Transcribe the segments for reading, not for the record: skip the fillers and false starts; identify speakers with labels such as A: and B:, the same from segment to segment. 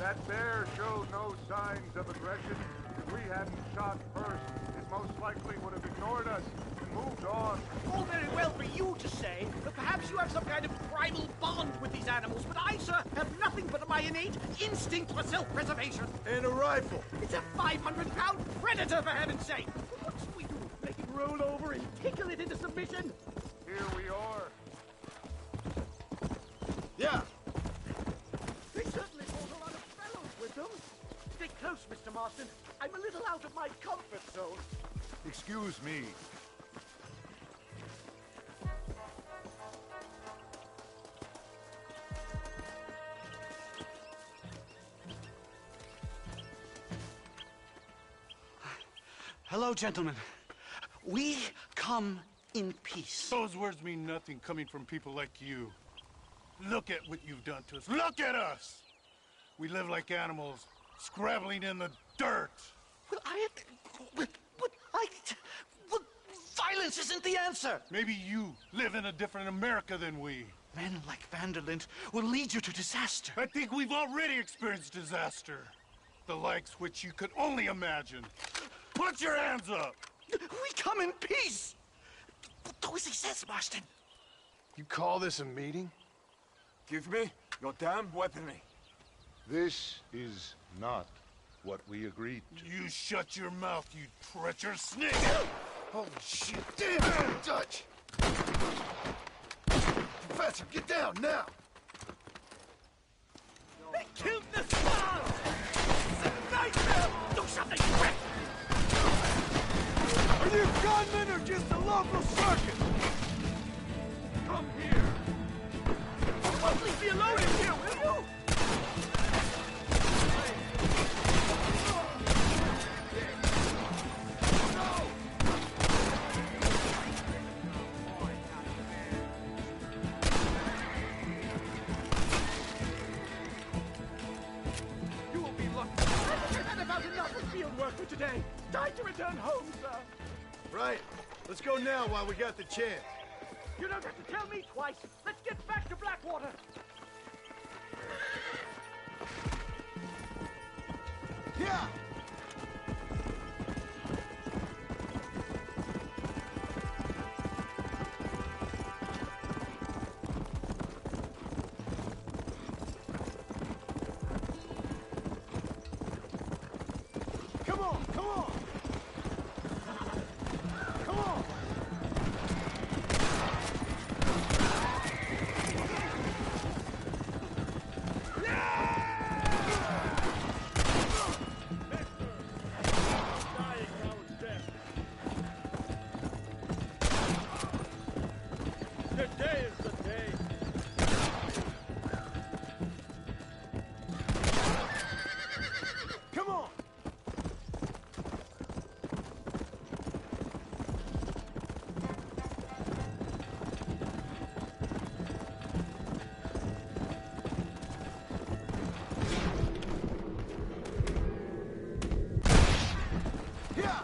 A: That bear showed no signs of aggression. If we hadn't shot first, it most likely would have ignored us and moved on.
B: All very well for you to say, but perhaps you have some kind of primal bond with these animals, but I, sir, have nothing but my innate instinct for self-preservation.
C: And a rifle.
B: It's a 500-pound predator, for heaven's sake! What should we do? Make it roll over and tickle it into submission?
A: Here we are.
C: Yeah.
B: They certainly brought a lot of fellows with them. Stick close, Mr. Marston. I'm a little out of my comfort zone.
A: Excuse me.
B: Hello, gentlemen. We come in peace.
D: Those words mean nothing coming from people like you. Look at what you've done to us. Look at us! We live like animals, scrabbling in the dirt.
B: Well, violence isn't the answer.
D: Maybe you live in a different America than we.
B: Men like Vanderlint will lead you to disaster.
D: I think we've already experienced disaster. The likes which you could only imagine. Put your hands up!
B: We come in peace! Do as he says, Marston.
C: You call this a meeting?
E: Give me your damn weaponry.
A: This is not what we agreed to.
D: You shut your mouth, you treacherous snake!
C: Holy shit! Damn it, Dutch! Professor, get down now!
B: They killed the Swan! It's a nightmare! Do something quick!
C: Are you gunmen or just a local circus?
B: Come here! Oh, leave me alone in here, will you? You will be lucky. I've had about enough of field work for today. Time to return home, sir.
C: Right. Let's go now while we got the chance.
B: You don't have to tell me twice. Let's get back to Blackwater.
C: Yeah! Come on, come on! Come on!
E: Today is the day.
C: Come on! Yeah!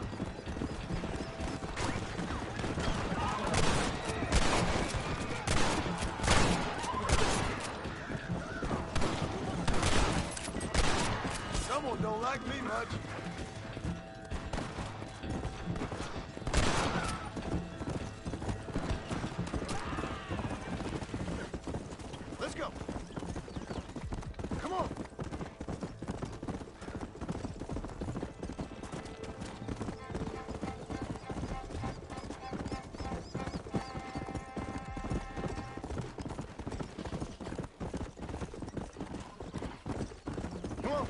C: Someone don't like me much. Let's go. Come on. Come on.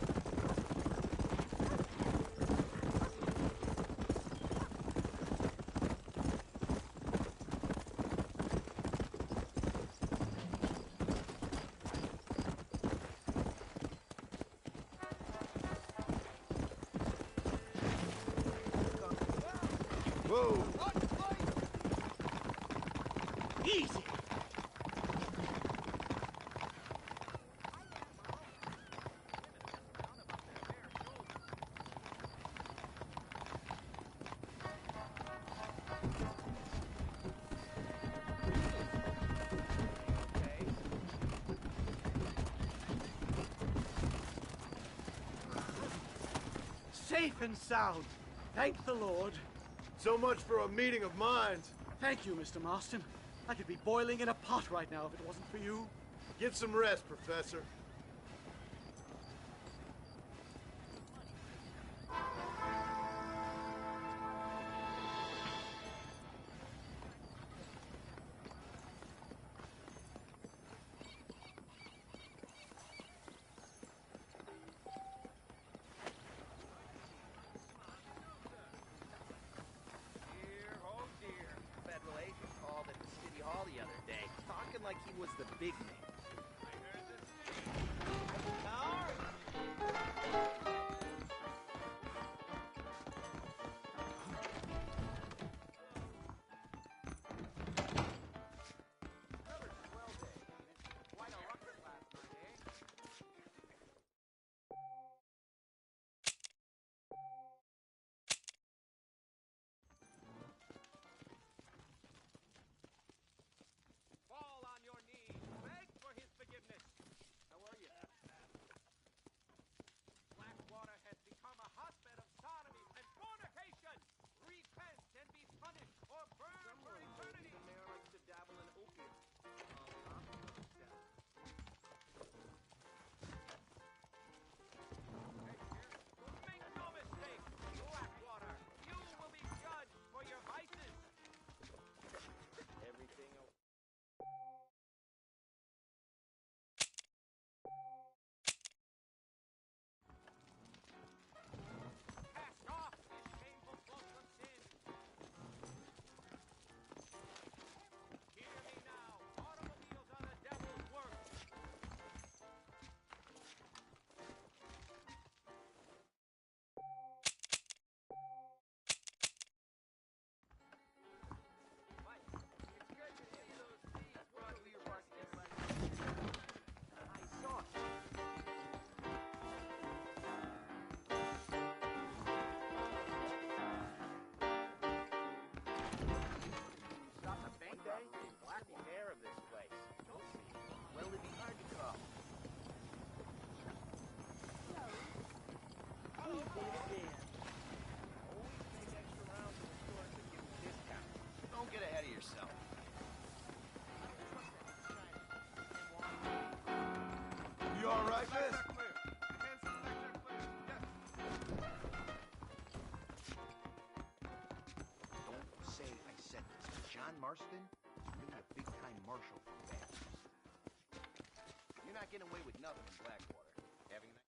C: Whoa.
B: Easy. Safe and sound. Thank the Lord.
C: So much for a meeting of minds.
B: Thank you, Mr. Marston. I could be boiling in a pot right now if it wasn't for you.
C: Get some rest, Professor.
F: Like he was the big man. Don't get ahead of yourself.
C: You all right, miss?
F: Don't say I said this. John Marston is really a big-time marshal from bad. You're not getting away with nothing in Blackwater. Having that.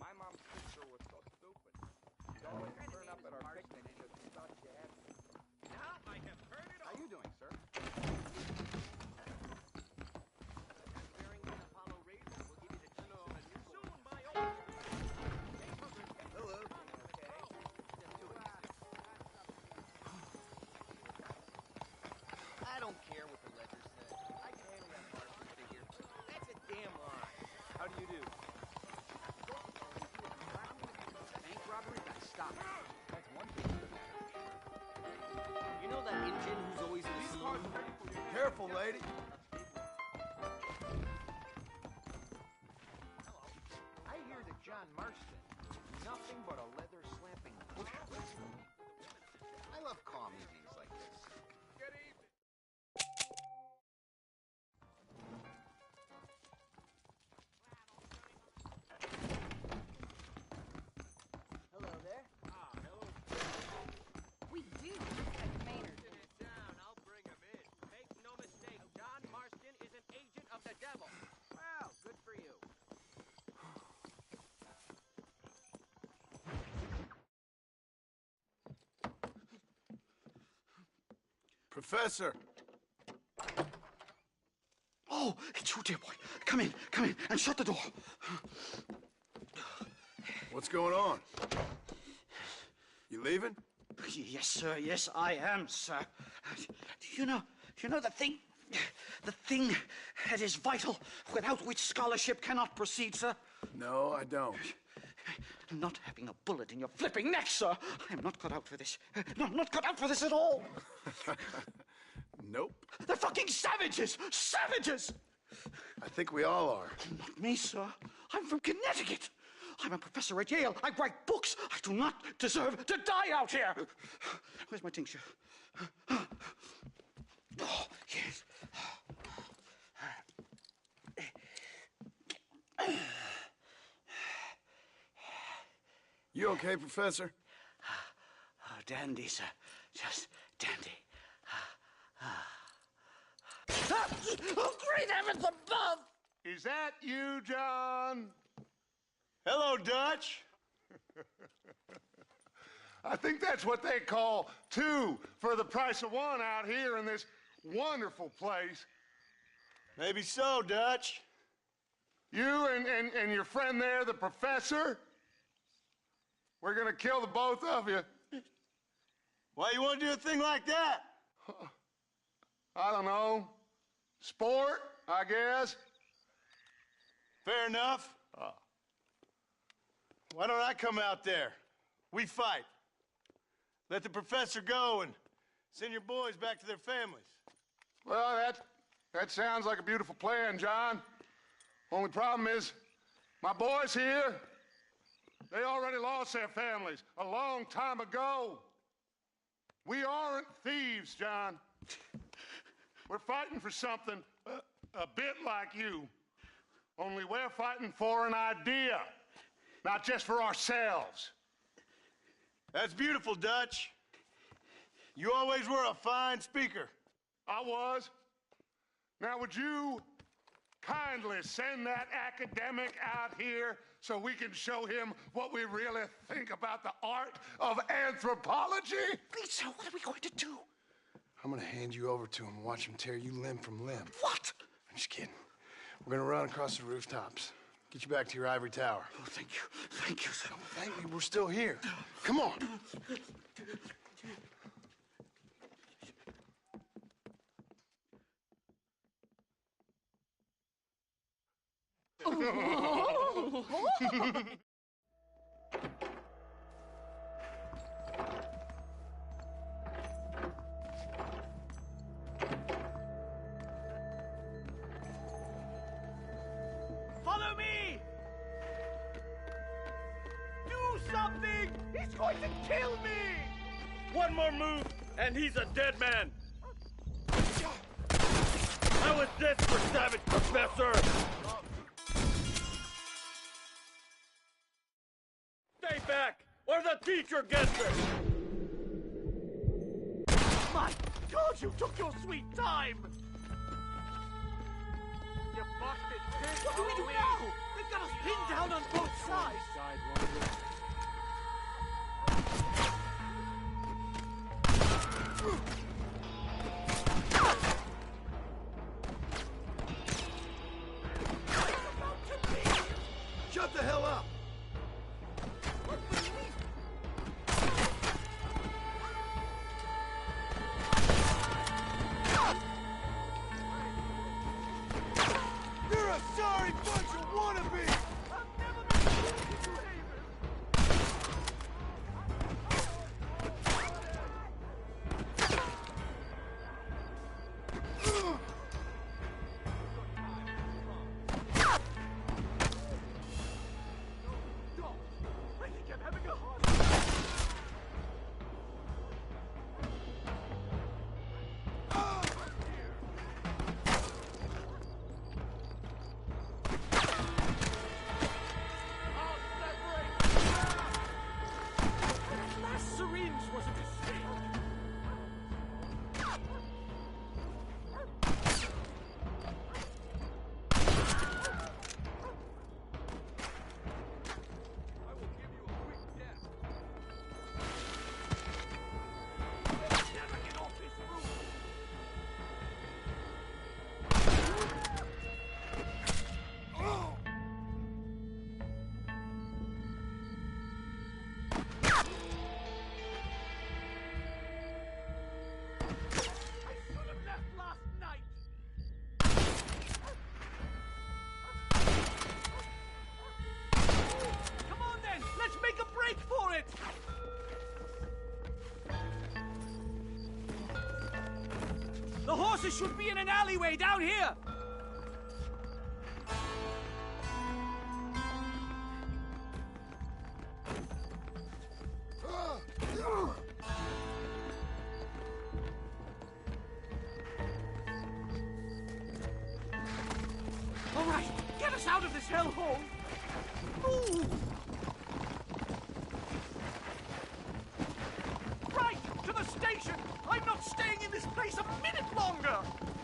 F: My mom's sister was so stupid. You always turn up at our picnic because she thought you had me. Now I have heard it all. How you doing, sir? Bearing in Apollo Raven will give you the key on a new soon, my old. Hello. Okay. I don't care what the ledger says. I can handle that Marston figure. That's a damn lie. How do you do? Bank robbery got stopped. That's one thing that matters. You know that Injun who's always in the scene?
C: Careful, lady.
F: Hello. I hear that John Marston is nothing but a leather-slapping bush whisperer. I love calm evenings like this. Good evening.
G: Hello there.
F: Ah, hello.
G: We do have Maynard.
F: Sit down. I'll bring him in. Make no mistake, John Marston is an agent of the devil. Well, good for you.
C: Professor.
B: Oh, it's you, dear boy. Come in, and shut the door.
C: What's going on? You leaving?
B: Yes, sir. Yes, I am, sir. You know the thing that is vital, without which scholarship cannot proceed, sir.
C: No, I don't.
B: Not having a bullet in your flipping neck, sir. I am not cut out for this. No, I'm not cut out for this at all.
C: Nope.
B: They're fucking savages! Savages!
C: I think we all are.
B: Not me, sir. I'm from Connecticut. I'm a professor at Yale. I write books. I do not deserve to die out here. Where's my tincture? Oh, yes.
C: You okay, Professor?
B: Oh, dandy, sir. Just dandy. Oh, great heavens above!
A: Is that you, John?
C: Hello, Dutch.
A: I think that's what they call two for the price of one out here in this wonderful place.
C: Maybe so, Dutch.
A: You and your friend there, the professor, we're gonna kill the both of you.
C: Why you want to do a thing like that?
A: I don't know. Sport, I guess.
C: Fair enough. Why don't I come out there? We fight. Let the professor go and send your boys back to their families.
A: Well, that sounds like a beautiful plan, John. Only problem is, my boys here, they already lost their families a long time ago. We aren't thieves, John. We're fighting for something a bit like you. Only we're fighting for an idea, not just for ourselves.
C: That's beautiful, Dutch. You always were a fine speaker.
A: I was. Now, would you kindly send that academic out here so we can show him what we really think about the art of anthropology?
B: Please, sir, what are we going to do?
C: I'm gonna hand you over to him and watch him tear you limb from limb.
B: What?
C: I'm just kidding. We're gonna run across the rooftops. Get you back to your ivory tower.
B: Oh, thank you. Thank you, sir.
C: Thank me, we're still here. Come on.
B: Follow me! Do something! He's going to kill me!
E: One more move, and he's a dead man. How is this for Savage Professor? Stay back, or the teacher gets it!
B: My God, you took your sweet time!
E: You busted bitch!
B: What do we do now? They've got us pinned down on both sides!
C: Shut the hell up! You're a sorry bunch of wannabes!
B: Last syringe was a mistake! Never get off this roof! I should have left last night! Come on then, let's make a break for it! The horses should be in an alleyway down here! this hellhole. Move! Right, to the station! I'm not staying in this place a minute longer!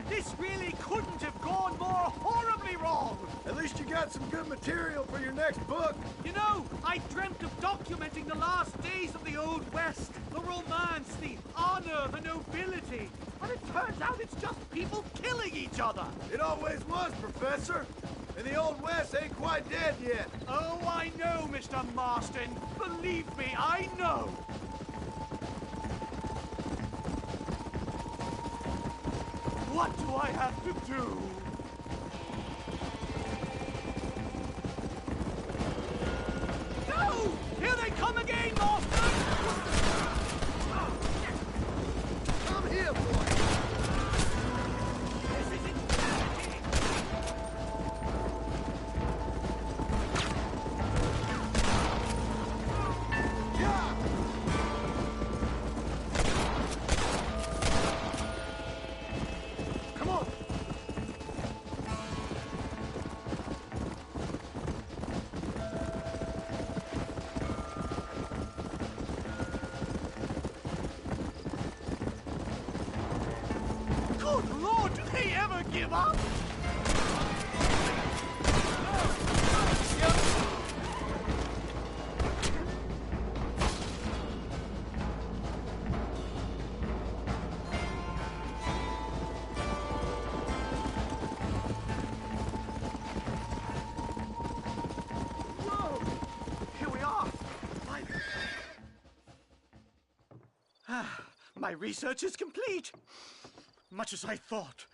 B: This really couldn't have gone more horribly wrong!
C: At least you got some good material for your next book.
B: You know, I dreamt of documenting the last days of the Old West. The romance, the honor, the nobility. But it turns out it's just people killing each other.
C: It always was, Professor. And the Old West ain't quite dead yet.
B: Oh, I know, Mr. Marston. Believe me, I know. What do I have to do? No! Here they come again, Marston!
C: Come here, boy.
B: This is insanity!
C: Come on.
B: Good Lord, do they ever give up? Whoa! Here we are. My research is complete. Much as I thought.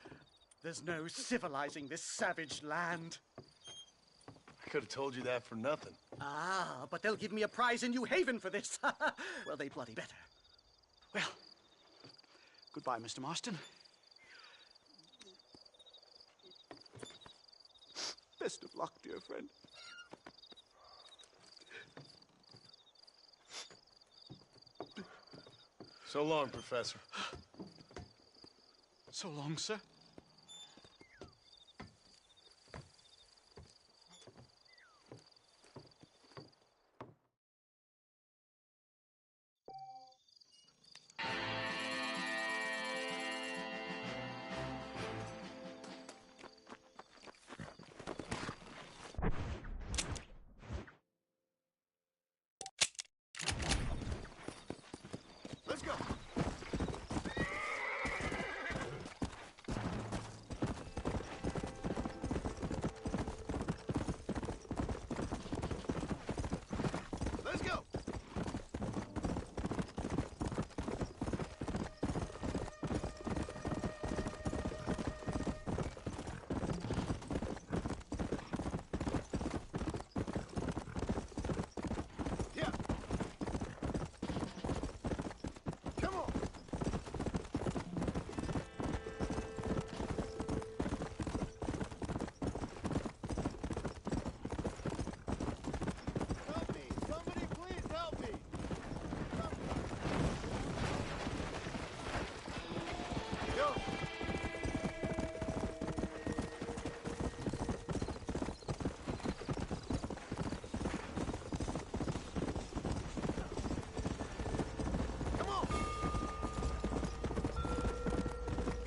B: There's no civilizing this savage land.
C: I could have told you that for nothing.
B: Ah, but they'll give me a prize in New Haven for this. Well, they bloody better. Well, goodbye, Mr. Marston. Best of luck, dear friend.
C: So long, Professor.
B: So long, sir.
C: Let's go. Let's go. Yeah. Come on. Help me. Somebody please help me. Go. Come on.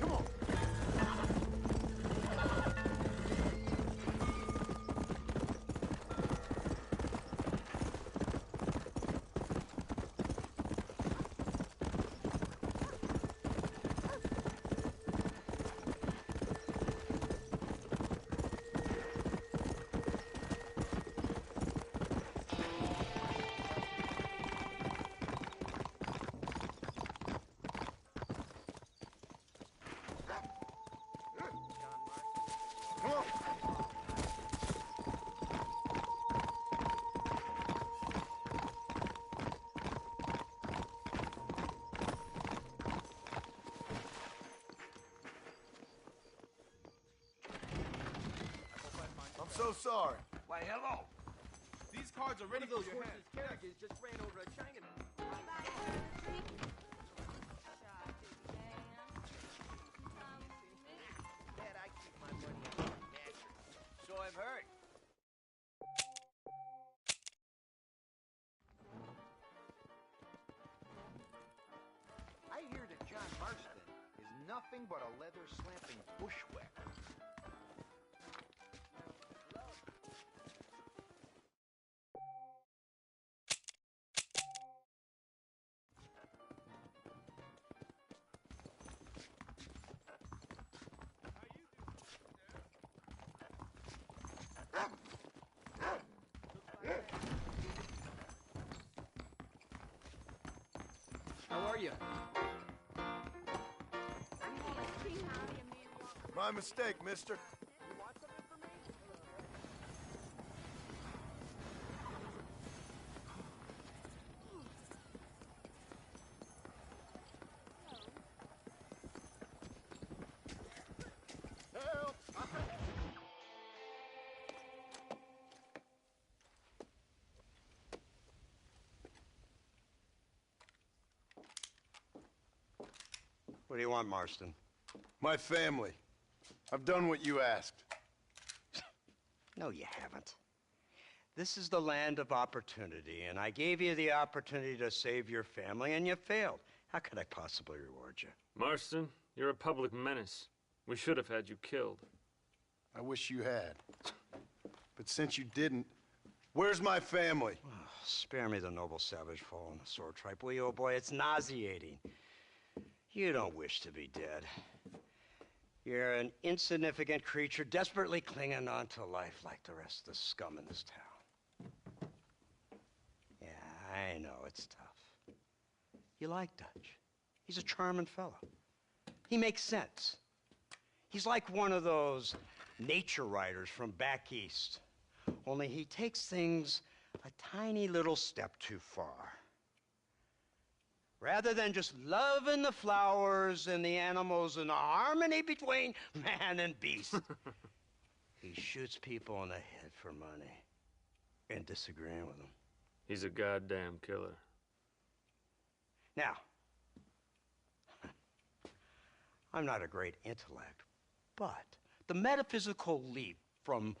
C: Come on. Come on. I'm so sorry.
F: Why, hello.
E: These cards are ready for your hand.
F: Carriages just ran over a Chinaman. Dad, I keep my money in my mattress. So I've heard. anything but a leather-slapping bushwhacker.
B: How are you?
C: My mistake, mister.
H: What do you want, Marston?
C: My family. I've done what you asked.
H: No, you haven't. This is the land of opportunity, and I gave you the opportunity to save your family, and you failed. How could I possibly reward you?
E: Marston, you're a public menace. We should have had you killed.
C: I wish you had. But since you didn't, where's my family?
H: Oh, spare me the noble savage fall on the sword tripe, will you, old boy? It's nauseating. You don't wish to be dead. You're an insignificant creature desperately clinging on to life like the rest of the scum in this town. Yeah, I know, it's tough. You like Dutch. He's a charming fellow. He makes sense. He's like one of those nature writers from back east. Only he takes things a tiny little step too far. Rather than just loving the flowers and the animals and the harmony between man and beast, he shoots people in the head for money and disagreeing with them.
E: He's a goddamn killer.
H: Now, I'm not a great intellect, but the metaphysical leap from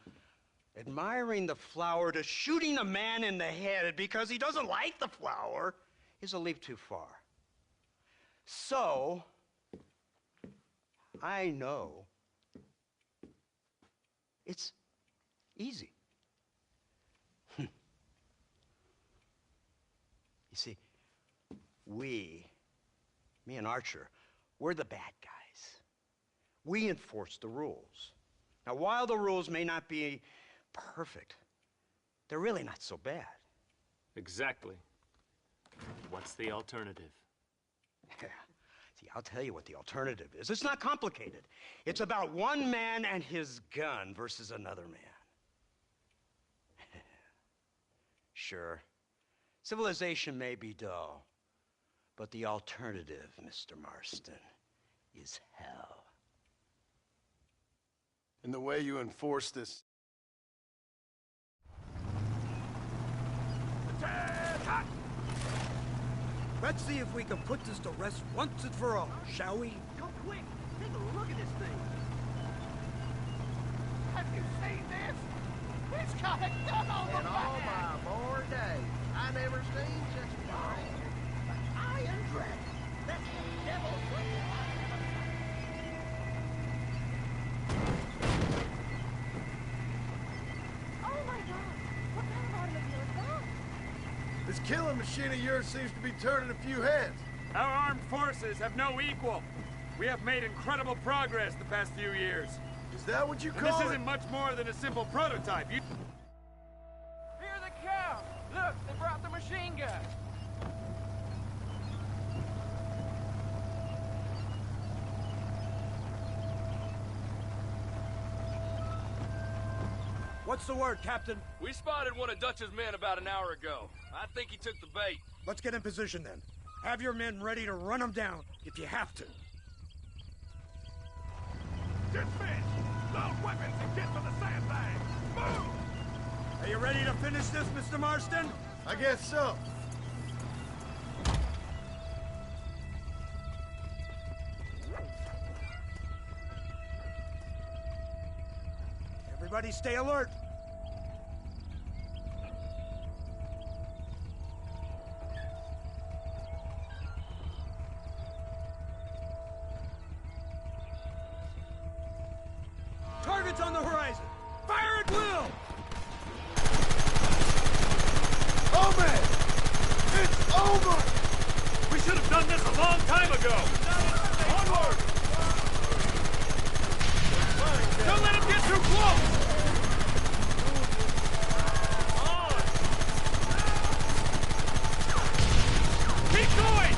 H: admiring the flower to shooting a man in the head because he doesn't like the flower is a leap too far. So, I know it's easy. You see, me and Archer, we're the bad guys. We enforce the rules. Now, while the rules may not be perfect, they're really not so bad.
E: Exactly. What's the alternative?
H: Yeah. See, I'll tell you what the alternative is. It's not complicated. It's about one man and his gun versus another man. Sure, civilization may be dull, but the alternative, Mr. Marston, is hell.
C: And the way you enforce this...
B: Let's see if we can put this to rest once and for all, shall we? Go quick! Take a look at this thing! Have you seen this? It's got a gun on the
F: In all my born days, I never seen such a thing.
B: Iron Dragon! That's the devil's
G: Oh my god! What kind of automobile is that?
C: This killing machine of yours seems to be turning a few heads.
E: Our armed forces have no equal. We have made incredible progress the past few years.
C: Is that what you
E: And
C: call
E: this
C: it?
E: isn't much more than a simple prototype.
I: Here they come! Look, they brought the machine gun!
B: What's the word, Captain?
I: We spotted one of Dutch's men about an hour ago. I think he took the bait.
B: Let's get in position then. Have your men ready to run them down if you have to.
A: Dismiss! Load weapons and get to the sandbag! Move!
B: Are you ready to finish this, Mr. Marston?
C: I guess so.
B: Everybody stay alert. targets on the horizon! Fire at will!
C: Omen! It's over!
E: We should have done this a long time ago!
C: Onward!
E: Don't let him get too close! Keep going!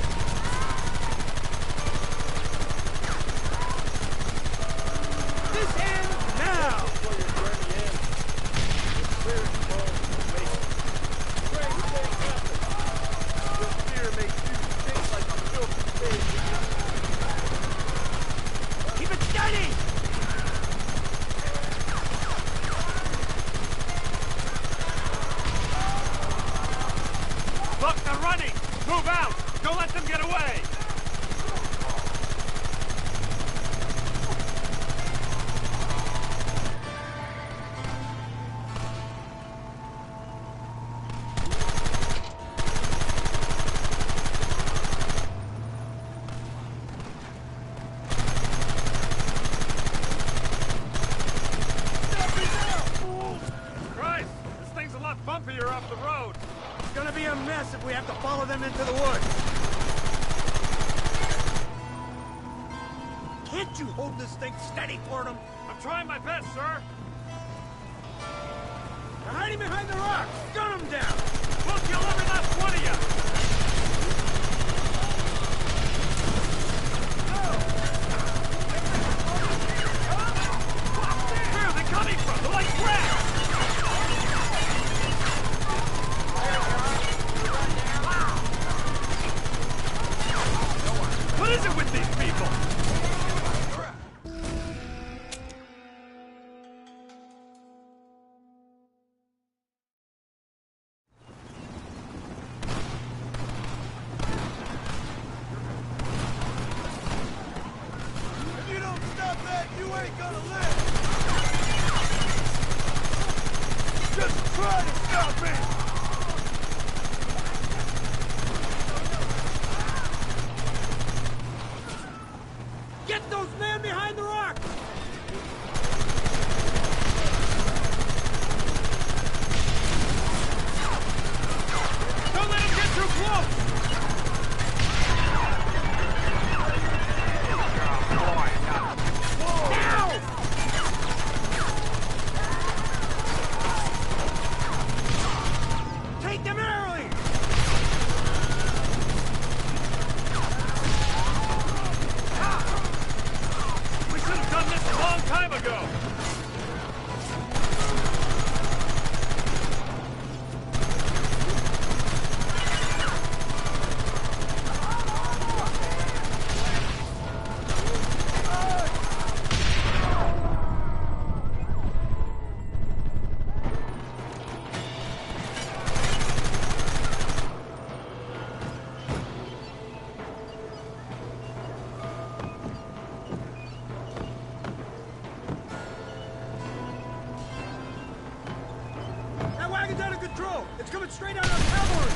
B: This ends now! Keep it steady!
E: Look, they're running! Move out! Don't let them get away! Christ! This thing's a lot bumpier off the road!
B: It's gonna be a mess if we have to follow them into the woods. Can't you hold this thing steady for them?
E: I'm trying my best, sir!
B: They're hiding behind the rocks! Gun them down!
E: We'll kill every last one of you! Where are they coming from? They're like rats! What is it with these people?
C: If you don't stop that, you ain't gonna live! Just try to stop me!
B: Get those men behind the rocks!
E: Don't let them get too close!
B: Take them early!
E: We should have done this a long time ago!
B: That wagon's out of control! It's coming straight out of our cavalry!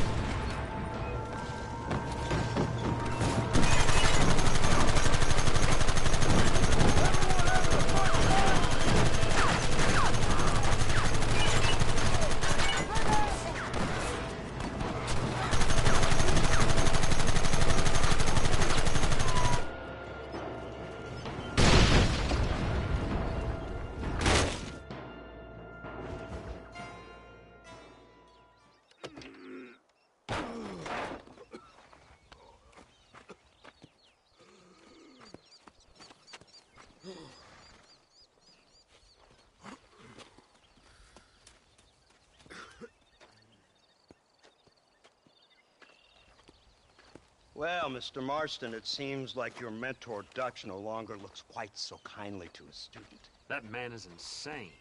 H: Well, Mr. Marston, it seems like your mentor Dutch no longer looks quite so kindly to his student.
E: That man is insane.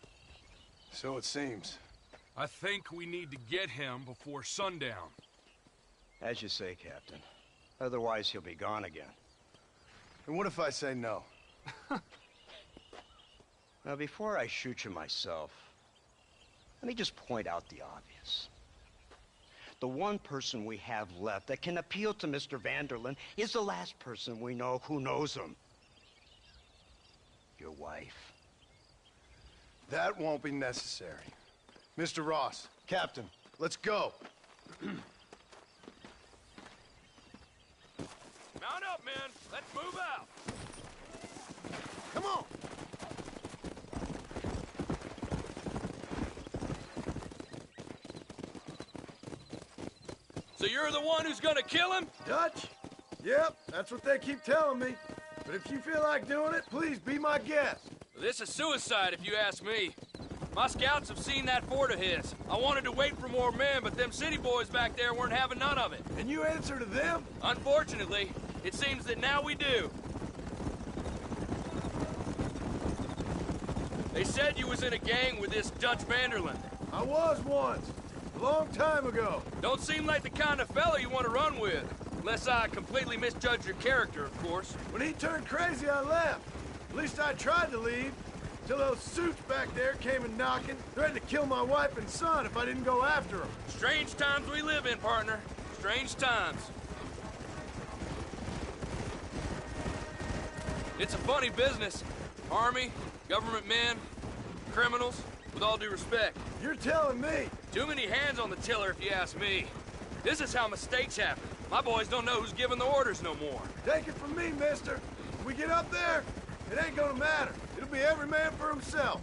C: So it seems.
J: I think we need to get him before sundown.
H: As you say, Captain. Otherwise, he'll be gone again.
C: And what if I say no?
H: Now, before I shoot you myself, let me just point out the obvious. The one person we have left that can appeal to Mr. Vanderlyn is the last person we know who knows him. Your wife.
C: That won't be necessary. Mr. Ross, Captain, let's go.
E: Mount up, men. Let's move out.
C: Come on!
E: So you're the one who's gonna kill him?
C: Dutch? Yep, that's what they keep telling me. But if you feel like doing it, please be my guest.
E: This is suicide, if you ask me. My scouts have seen that fort of his. I wanted to wait for more men, but them city boys back there weren't having none of it.
C: And you answer to them?
E: Unfortunately, it seems that now we do. They said you was in a gang with this Dutch Vanderland.
C: I was once. A long time ago.
E: Don't seem like the kind of fella you want to run with. Unless I completely misjudged your character, of course.
C: When he turned crazy, I left. At least I tried to leave. Till those suits back there came and knocking, threatened to kill my wife and son if I didn't go after them.
E: Strange times we live in, partner. Strange times. It's a funny business. Army, government men, criminals, with all due respect.
C: You're telling me?
E: Too many hands on the tiller, if you ask me. This is how mistakes happen. My boys don't know who's giving the orders no more.
C: Take it from me, mister. If we get up there, it ain't gonna matter. It'll be every man for himself.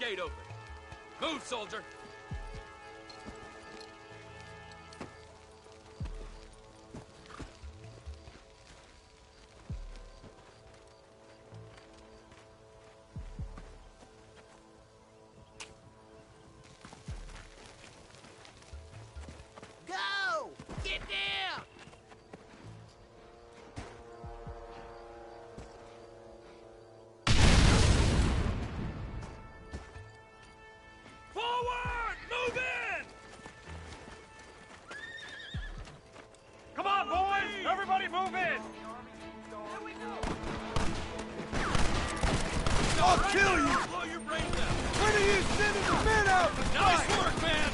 E: gate open. Move, soldier!
F: Go! Get down!
E: Forward! Move in!
B: Come on, boys! Everybody move in!
C: I'll kill you!
E: Blow your brains out!
C: When are you sending the men out to
E: Nice
C: fight?
E: work, man!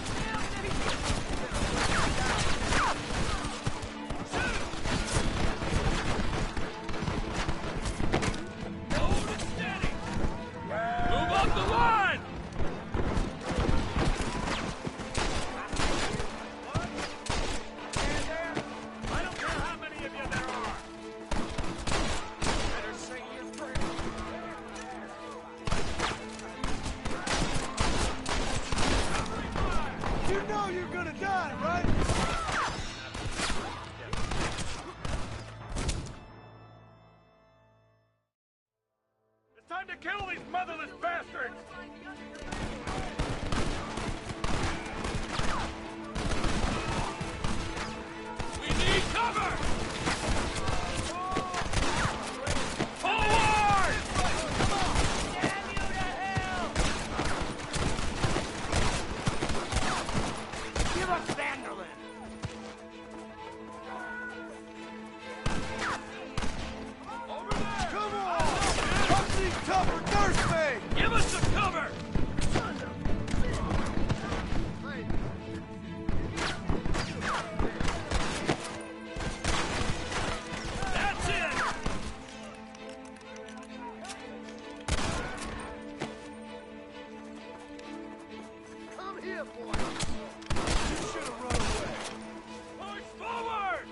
E: Hold it steady! Move up the line!
B: I don't care how many of you there are! Better say your prayers.
C: You know you're gonna die, right?
B: It's time to kill these motherless bastards!
E: We need cover! Forward!
I: Damn you to hell!
B: Give us Vanderlyn!
E: Over there!
C: Come on! Come see tougher nursemaid!
E: Give us some cover! That's it!
C: Come here, boy! You should have run away.
E: Push forward!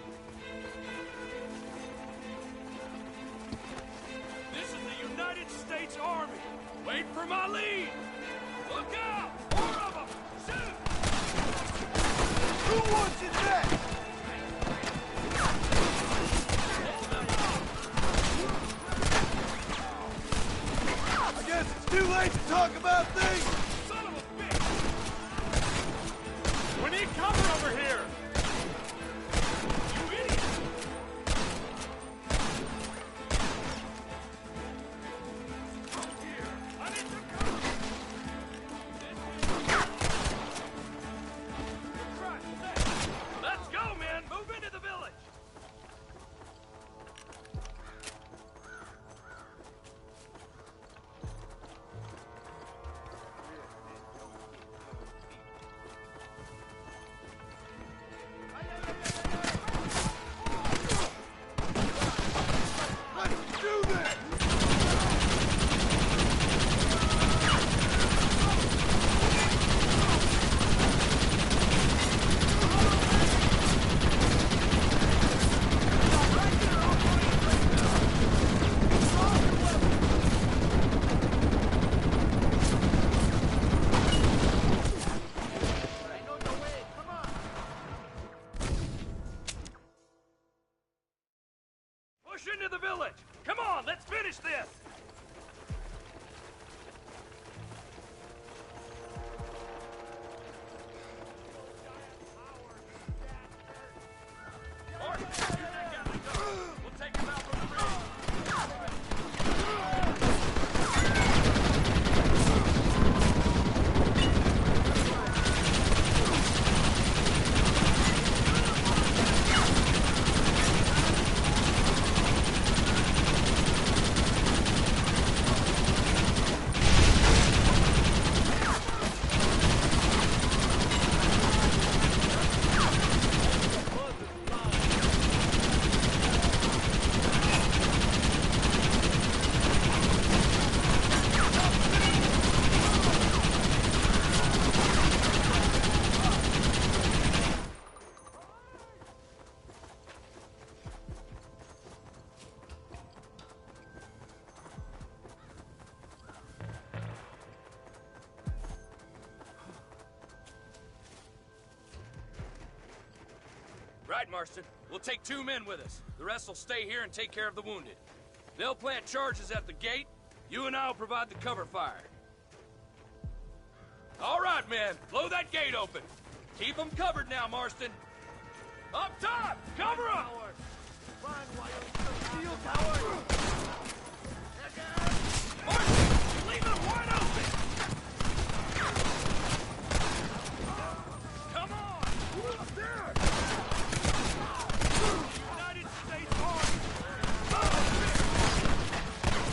E: This is the United States Army. Wait for my lead! Look out! More of them! Shoot!
C: Who wants it next?
E: Hold them off!
C: I guess it's too late to talk about things.
E: Son of a bitch!
B: We need cover over here!
E: You idiot!
B: I need some cover!
E: Let's go, man! Move into the village!
C: Let's do this!
E: Push into the village! Come on, let's finish this! Martin, use that Gatling gun. We'll take him out from the ridge. Right, Marston. We'll take 2 men with us. The rest will stay here and take care of the wounded. They'll plant charges at the gate. You and I'll provide the cover fire. All right, men. Blow that gate open. Keep them covered now, Marston. Up top! Cover up!
C: Steel tower!
E: Marston, leave it wide open! Come on!
C: Up there!
B: United States Army!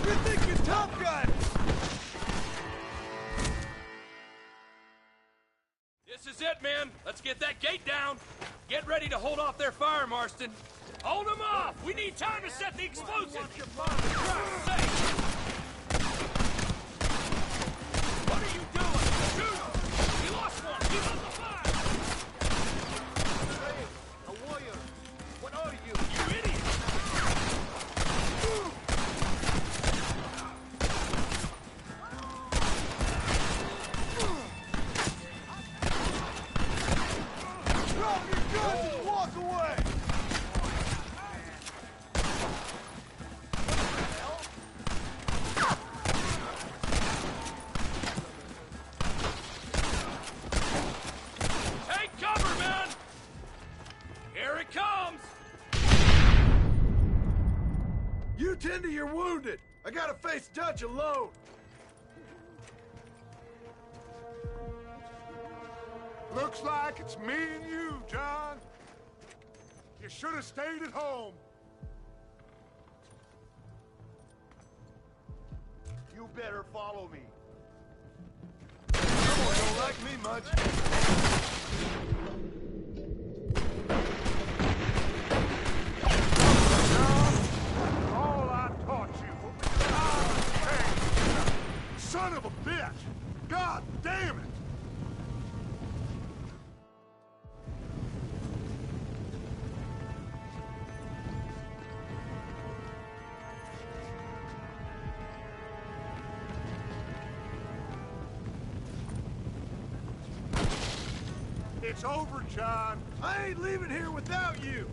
C: You're thinking Top Gun!
E: This is it, men. Let's get that gate down. Get ready to hold off their fire, Marston. Hold them off! We need time to set the explosives! What are you doing? Shoot him! We lost one! Keep up the fire!
F: Hey, a warrior. What are you?
E: You idiot!
C: Drop your guns and walk away!
E: Take cover, men! Here it comes!
C: You tend to your wounded! I gotta face Dutch alone!
A: Looks like it's me and you, John. You should have stayed at home.
F: You better follow me.
C: Someone don't like me much.
A: All I taught you. Hey, son of a bitch! God damn it! It's over, John.
C: I ain't leaving here without you!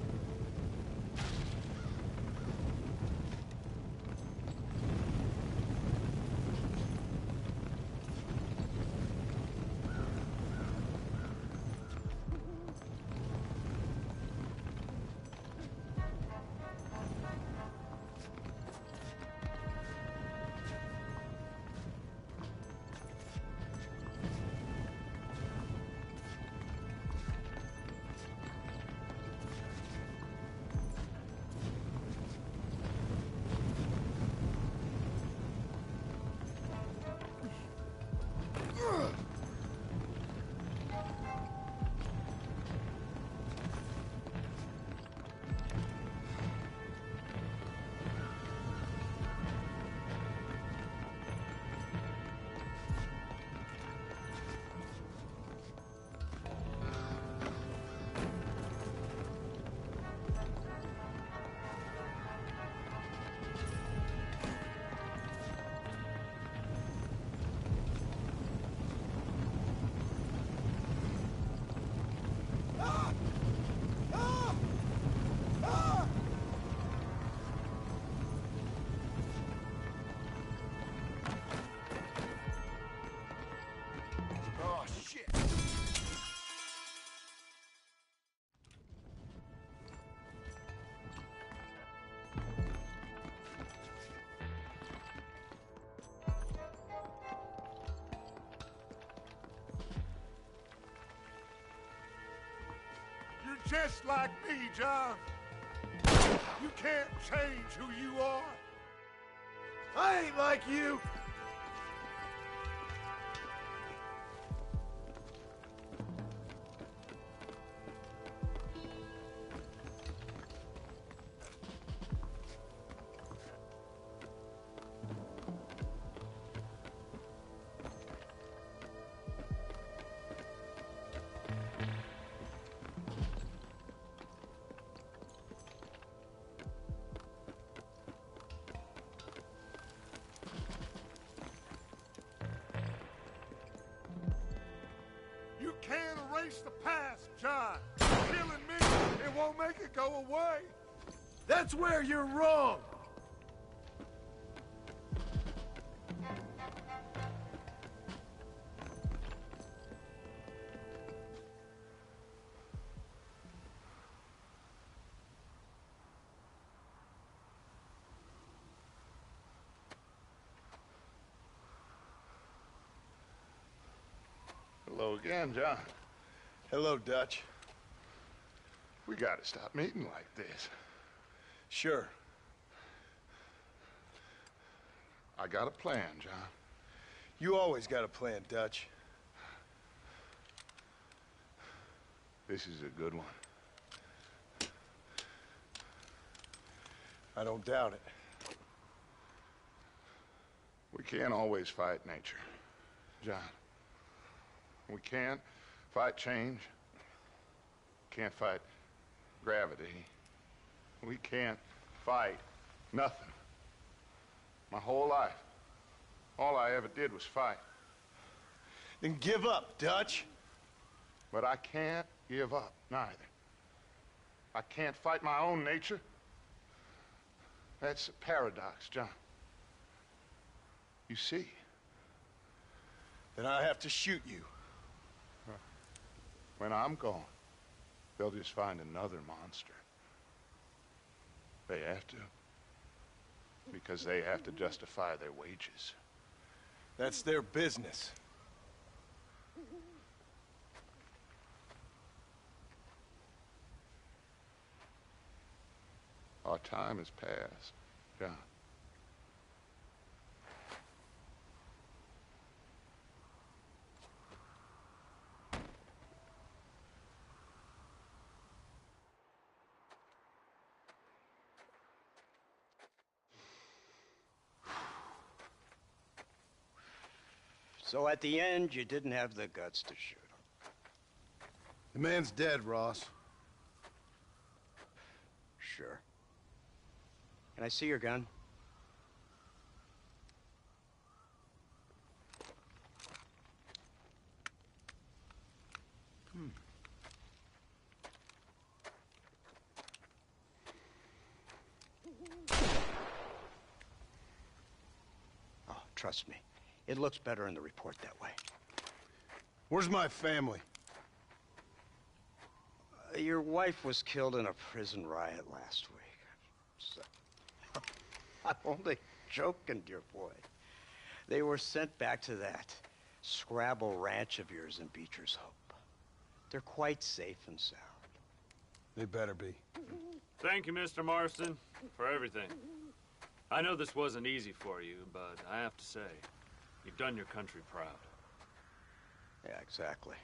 F: Oh, shit.
A: You're just like me, John. You can't change who you are.
C: I ain't like you!
A: You can't erase the past, John.
C: killing me, it won't make it go away. That's where you're wrong.
A: Hello again, John.
C: Hello, Dutch.
A: We gotta stop meeting like this.
C: Sure.
A: I got a plan, John.
C: You always got a plan, Dutch.
A: This is a good one.
C: I don't doubt it.
A: We can't always fight nature, John. We can't fight change. Can't fight gravity. We can't fight nothing. My whole life, all I ever did was fight.
C: Then give up, Dutch.
A: But I can't give up, neither. I can't fight my own nature. That's a paradox, John. You see?
C: Then I have to shoot you.
A: When I'm gone, they'll just find another monster. They have to. Because they have to justify their wages.
C: That's their business.
A: Our time has passed, John.
H: So at the end, you didn't have the guts to shoot him.
C: The man's dead, Ross.
H: Sure. Can I see your gun? Oh, trust me. It looks better in the report that way.
C: Where's my family?
H: Your wife was killed in a prison riot last week. So, I'm only joking, dear boy. They were sent back to that Scrabble ranch of yours in Beecher's Hope. They're quite safe and sound.
C: They better be.
K: Thank you, Mr. Marston, for everything. I know this wasn't easy for you, but I have to say, you've done your country proud.
H: Yeah, exactly.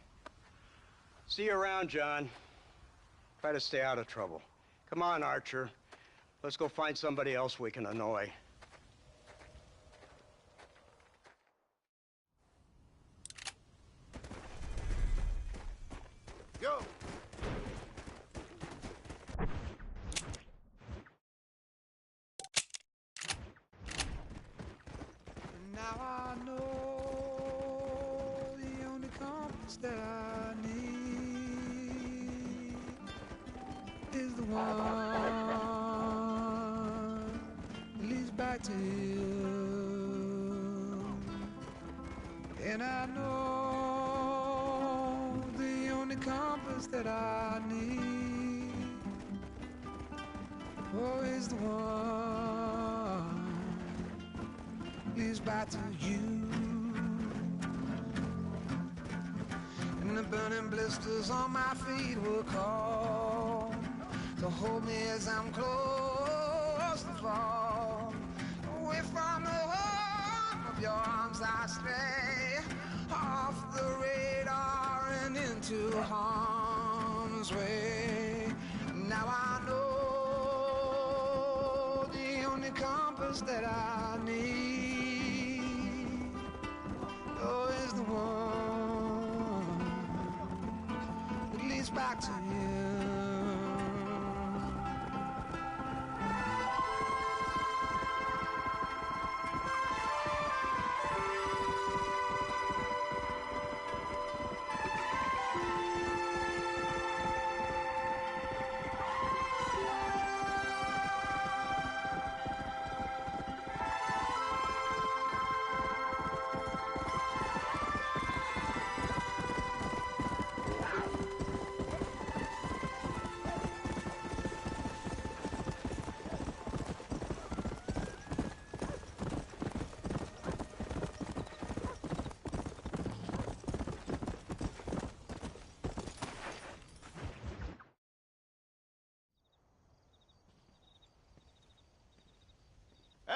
H: See you around, John. Try to stay out of trouble. Come on, Archer. Let's go find somebody else we can annoy.
C: Go!
B: Now I know the only compass that I need is the one that leads back to you. And I know the only compass that I need is the one leads back to you. And the burning blisters on my feet will call to hold me as I'm close to fall. Away from the warmth of your arms I stray, off the radar and into harm's way. Now I know the only compass that I need is the one that leads back to you.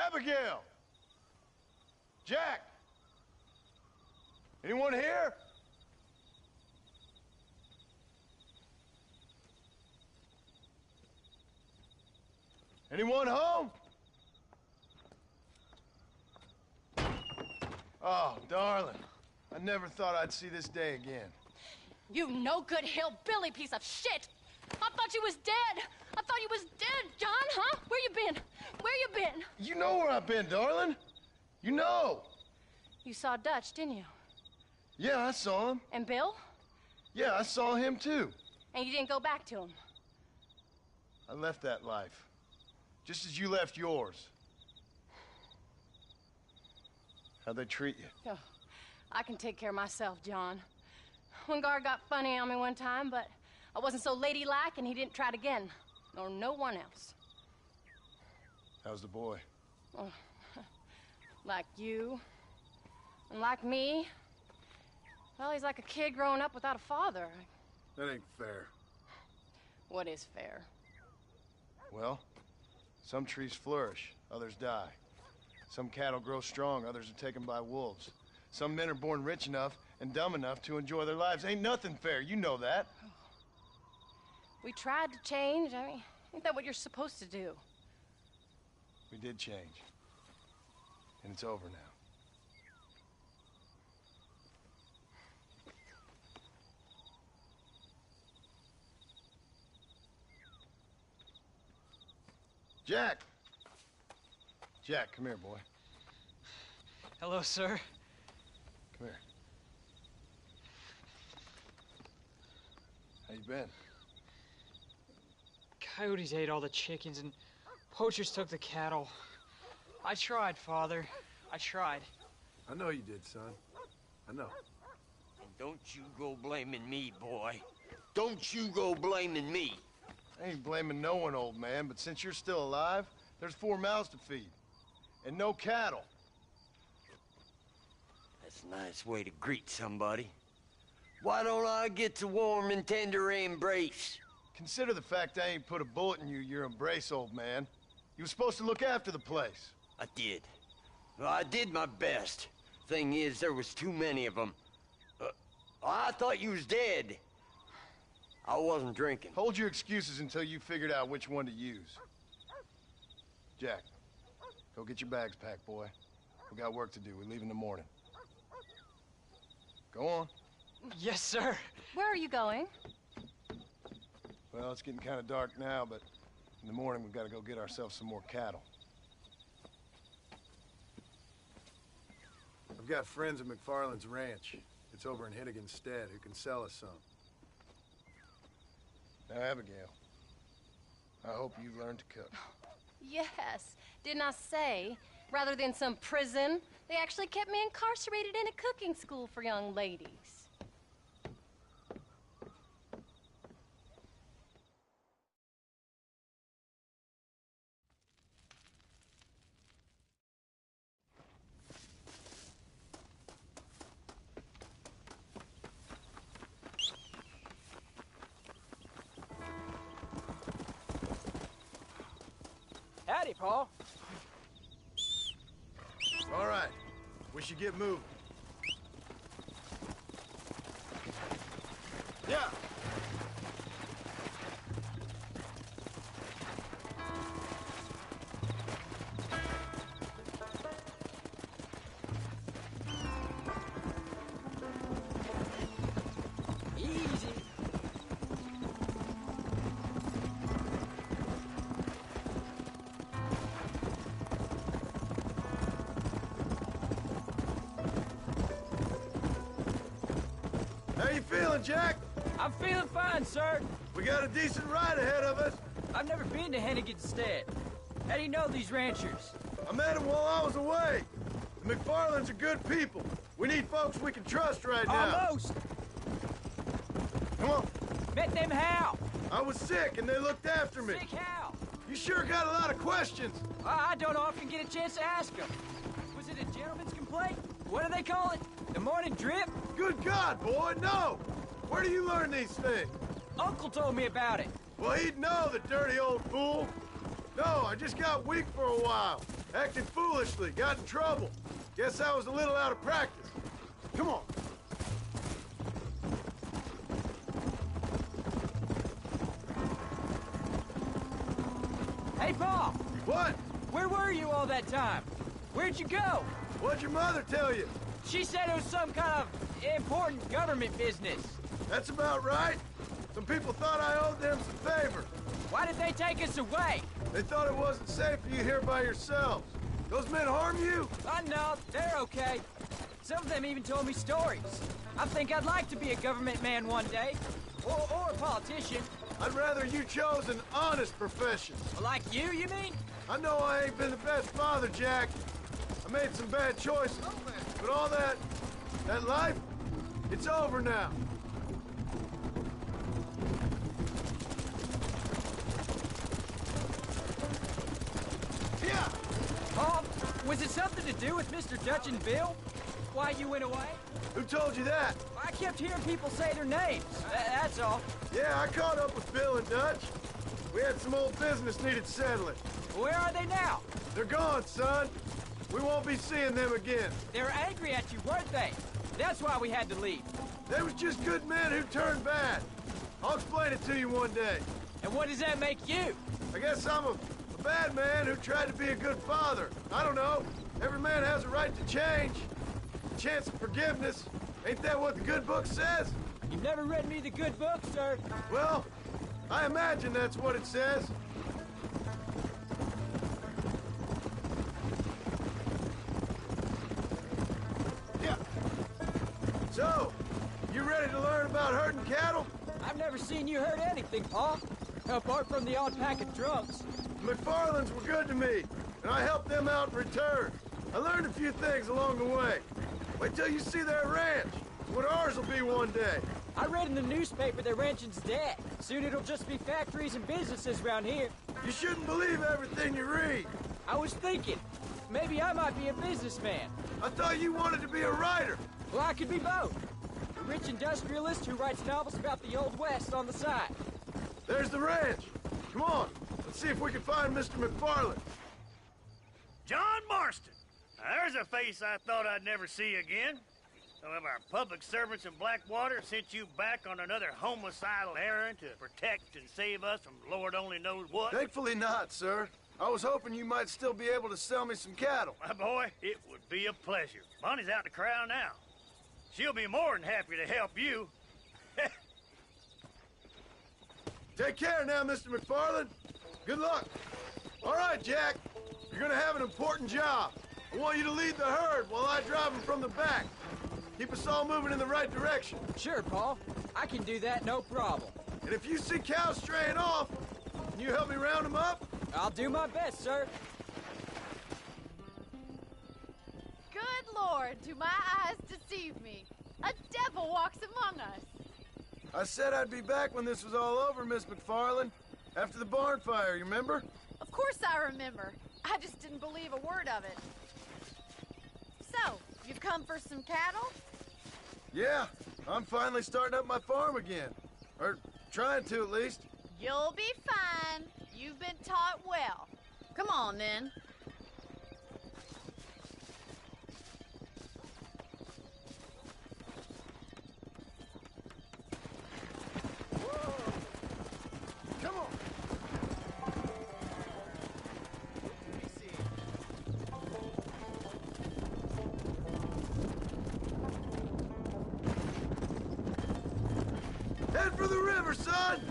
C: Abigail! Jack! Anyone here? Anyone home? Oh, darling. I never thought I'd see this day again.
G: You no good hillbilly piece of shit! I thought you was dead! I thought you was dead, John, huh? Where you been? Where you been?
C: You know where I've been, darling. You know.
G: You saw Dutch, didn't you?
C: Yeah, I saw him.
G: And Bill?
C: Yeah, I saw him too.
G: And you didn't go back to him?
C: I left that life. Just as you left yours. How'd they treat you?
G: Oh, I can take care of myself, John. One guard got funny on me one time, but I wasn't so ladylike and he didn't try it again. Nor no one else.
C: How's the boy?
G: Oh, like you. And like me. Well, he's like a kid growing up without a father.
C: That ain't fair.
G: What is fair?
C: Well, some trees flourish, others die. Some cattle grow strong, others are taken by wolves. Some men are born rich enough and dumb enough to enjoy their lives. Ain't nothing fair, you know that.
G: We tried to change. I mean, ain't that what you're supposed to do?
C: We did change. And it's over now. Jack! Jack, come here, boy.
L: Hello, sir.
C: Come here. How you been?
L: Coyotes ate all the chickens and poachers took the cattle. I tried, Father. I tried.
C: I know you did, son. I know.
M: And don't you go blaming me, boy. Don't you go blaming me.
C: I ain't blaming no one, old man, but since you're still alive, there's 4 mouths to feed. And no cattle.
M: That's a nice way to greet somebody. Why don't I get the warm and tender embrace?
C: Consider the fact I ain't put a bullet in your embrace, old man. You were supposed to look after the place.
M: I did. Well, I did my best. Thing is, there was too many of them. I thought you was dead. I wasn't drinking.
C: Hold your excuses until you figured out which one to use. Jack, go get your bags packed, boy. We got work to do. We leave in the morning. Go on.
L: Yes, sir.
G: Where are you going?
C: Well, it's getting kind of dark now, but in the morning we've got to go get ourselves some more cattle. I've got friends at McFarland's ranch. It's over in Hennigan's stead who can sell us some. Now, Abigail, I hope you learned to cook.
G: Yes. Didn't I say, rather than some prison, they actually kept me incarcerated in a cooking school for young ladies.
I: Howdy, Paul.
C: All right. We should get moving. Yeah.
I: Easy.
C: How you feeling, Jack?
I: I'm feeling fine, sir.
C: We got a decent ride ahead of us.
I: I've never been to Hennigan's stead. How do you know these ranchers?
C: I met them while I was away. The McFarlands are good people. We need folks we can trust right now.
I: Almost.
C: Come on.
I: Met them how?
C: I was sick and they looked after me.
I: Sick how?
C: You sure got a lot of questions.
I: I don't often get a chance to ask them. Was it a gentleman's complaint? What do they call it? The morning drip?
C: Good God, boy, no! Where do you learn these things?
I: Uncle told me about it.
C: Well, he'd know, the dirty old fool. No, I just got weak for a while. Acted foolishly, got in trouble. Guess I was a little out of practice. Come on.
I: Hey, Paul!
C: What?
I: Where were you all that time? Where'd you go?
C: What'd your mother tell you?
I: She said it was some kind of important government business.
C: That's about right. Some people thought I owed them some favor.
I: Why did they take us away?
C: They thought it wasn't safe for you here by yourselves. Those men harm you?
I: No, they're okay. Some of them even told me stories. I think I'd like to be a government man one day. Or a politician.
C: I'd rather you chose an honest profession.
I: Like you mean?
C: I know I ain't been the best father, Jack. I made some bad choices. But all that life, it's over now. Yeah!
I: Paul, was it something to do with Mr. Dutch and Bill? Why you went away?
C: Who told you that?
I: I kept hearing people say their names. That's all.
C: Yeah, I caught up with Bill and Dutch. We had some old business needed settling.
I: Where are they now?
C: They're gone, son. We won't be seeing them again.
I: They were angry at you, weren't they? That's why we had to leave.
C: They was just good men who turned bad. I'll explain it to you one day.
I: And what does that make you?
C: I guess I'm a bad man who tried to be a good father. I don't know. Every man has a right to change. A chance of forgiveness. Ain't that what the good book says?
I: You've never read me the good book, sir.
C: Well, I imagine that's what it says. Yeah. So, you ready to learn about herding cattle?
I: I've never seen you herd anything, Paul. Apart from the odd pack of drunks.
C: McFarlands were good to me, and I helped them out in return. I learned a few things along the way. Wait till you see their ranch. What ours will be one day.
I: I read in the newspaper their ranching's dead. Soon it'll just be factories and businesses around here.
C: You shouldn't believe everything you read.
I: I was thinking, maybe I might be a businessman.
C: I thought you wanted to be a writer.
I: Well, I could be both. A rich industrialist who writes novels about the Old West on the side.
C: There's the ranch. Come on, let's see if we can find Mr. McFarland.
N: John Marston. Now, there's a face I thought I'd never see again. Some of our public servants in Blackwater sent you back on another homicidal errand to protect and save us from Lord only knows what.
C: Thankfully not, sir. I was hoping you might still be able to sell me some cattle.
N: My boy, it would be a pleasure. Bonnie's out in the crowd now. She'll be more than happy to help you.
C: Take care now, Mr. McFarland. Good luck. All right, Jack. You're gonna have an important job. I want you to lead the herd while I drive them from the back. Keep us all moving in the right direction.
I: Sure, Paul. I can do that, no problem.
C: And if you see cows straying off, can you help me round them up?
I: I'll do my best, sir.
O: Good Lord, do my eyes deceive me? A devil walks among us.
C: I said I'd be back when this was all over, Miss McFarland. After the barn fire, you remember?
O: Of course I remember. I just didn't believe a word of it. So, you've come for some cattle?
C: Yeah, I'm finally starting up my farm again. Or trying to, at least.
O: You'll be fine. You've been taught well. Come on, then.
C: Come on. Head for the river, son!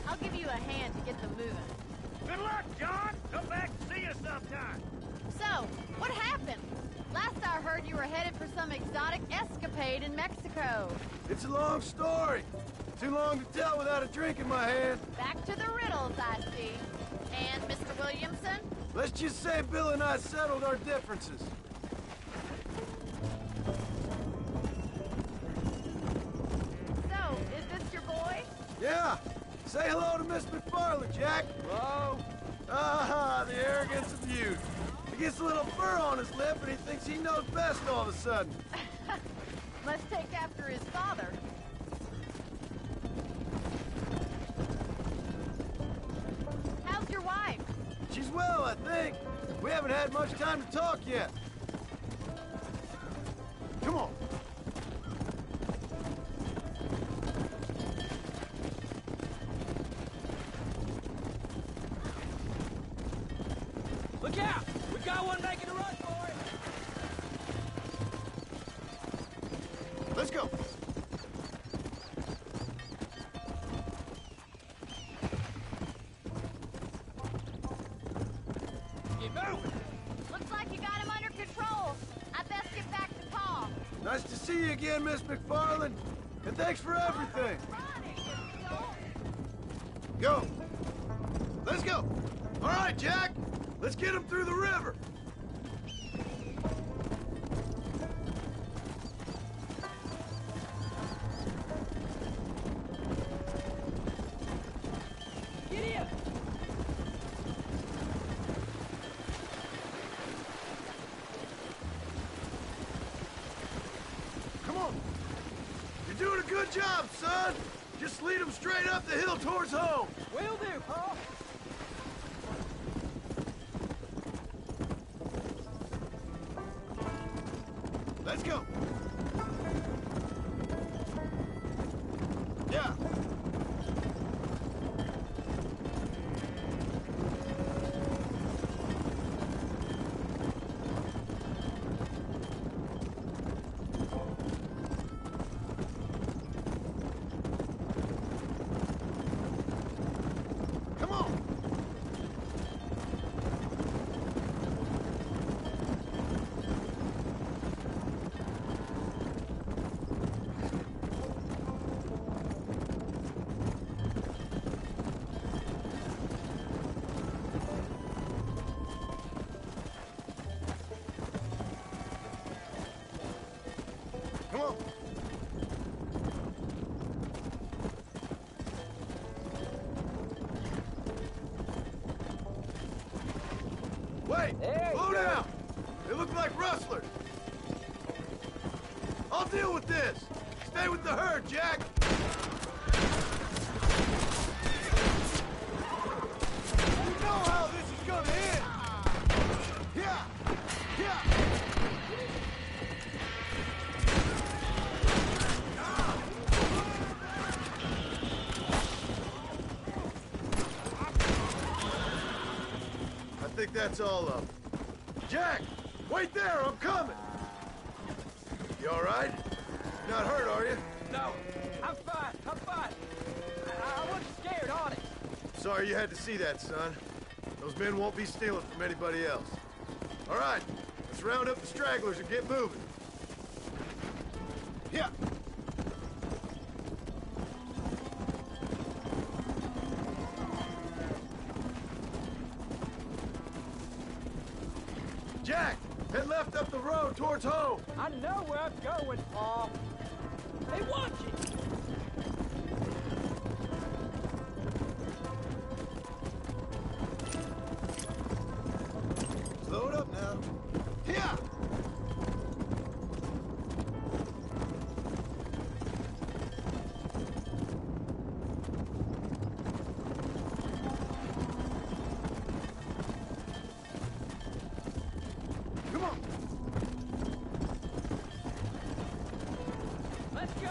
O: I'll give you a hand to get them moving.
N: Good luck, John. Come back and see us sometime.
O: So, what happened? Last I heard you were headed for some exotic escapade in Mexico.
C: It's a long story. Too long to tell without a drink in my hand.
O: Back to the riddles, I see. And Mr. Williamson?
C: Let's just say Bill and I settled our differences.
O: So, is this your boy?
C: Yeah. Say hello to Miss McFarland, Jack.
I: Hello.
C: Ah, the arrogance of youth. gets a little fur on his lip and he thinks he knows best all of a sudden.
O: Must take after his father. How's your wife?
C: She's well, I think. We haven't had much time to talk yet. Come on.
I: Look out! We got one making a run for it!
C: Let's go.
I: Keep moving!
O: Looks like you got him under control. I best get back to Pa.
C: Nice to see you again, Miss McFarland. And thanks for everything. Go. Let's go. All right, Jack. Let's get him through the river.
I: Get in!
C: Come on. You're doing a good job, son. Just lead him straight up the hill towards home.
I: Will do, Pa.
C: Let's go. Yeah. Come on. Come on. Wait! Slow down! They look like rustlers. I'll deal with this. Stay with the herd, Jack. You know how this is gonna end. Yeah! Yeah! I think that's all of them. Jack! Wait there! I'm coming! You all right? Not hurt, are you?
I: No, I'm fine. I'm fine. I wasn't scared, honest.
C: Sorry you had to see that, son. Those men won't be stealing from anybody else. All right, let's round up the stragglers and get moving. Yeah. Jack, head left up the road towards home.
I: I know where I'm going, Pa. They want you.
C: Slow it up now. Yeah. Come on.
I: Let's go.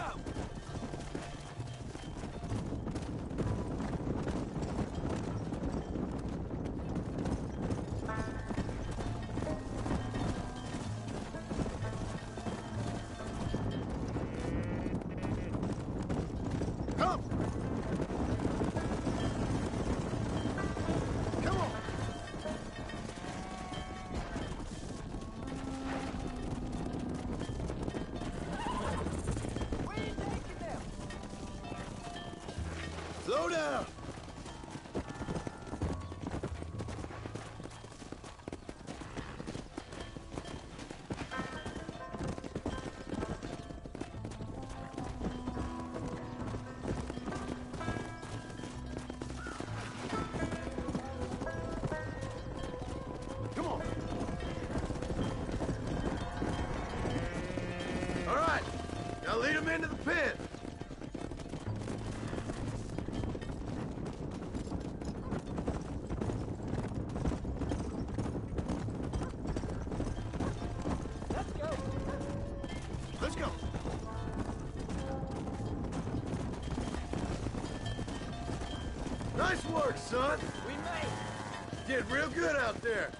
C: work, son.
I: We made it.
C: Did real good out there.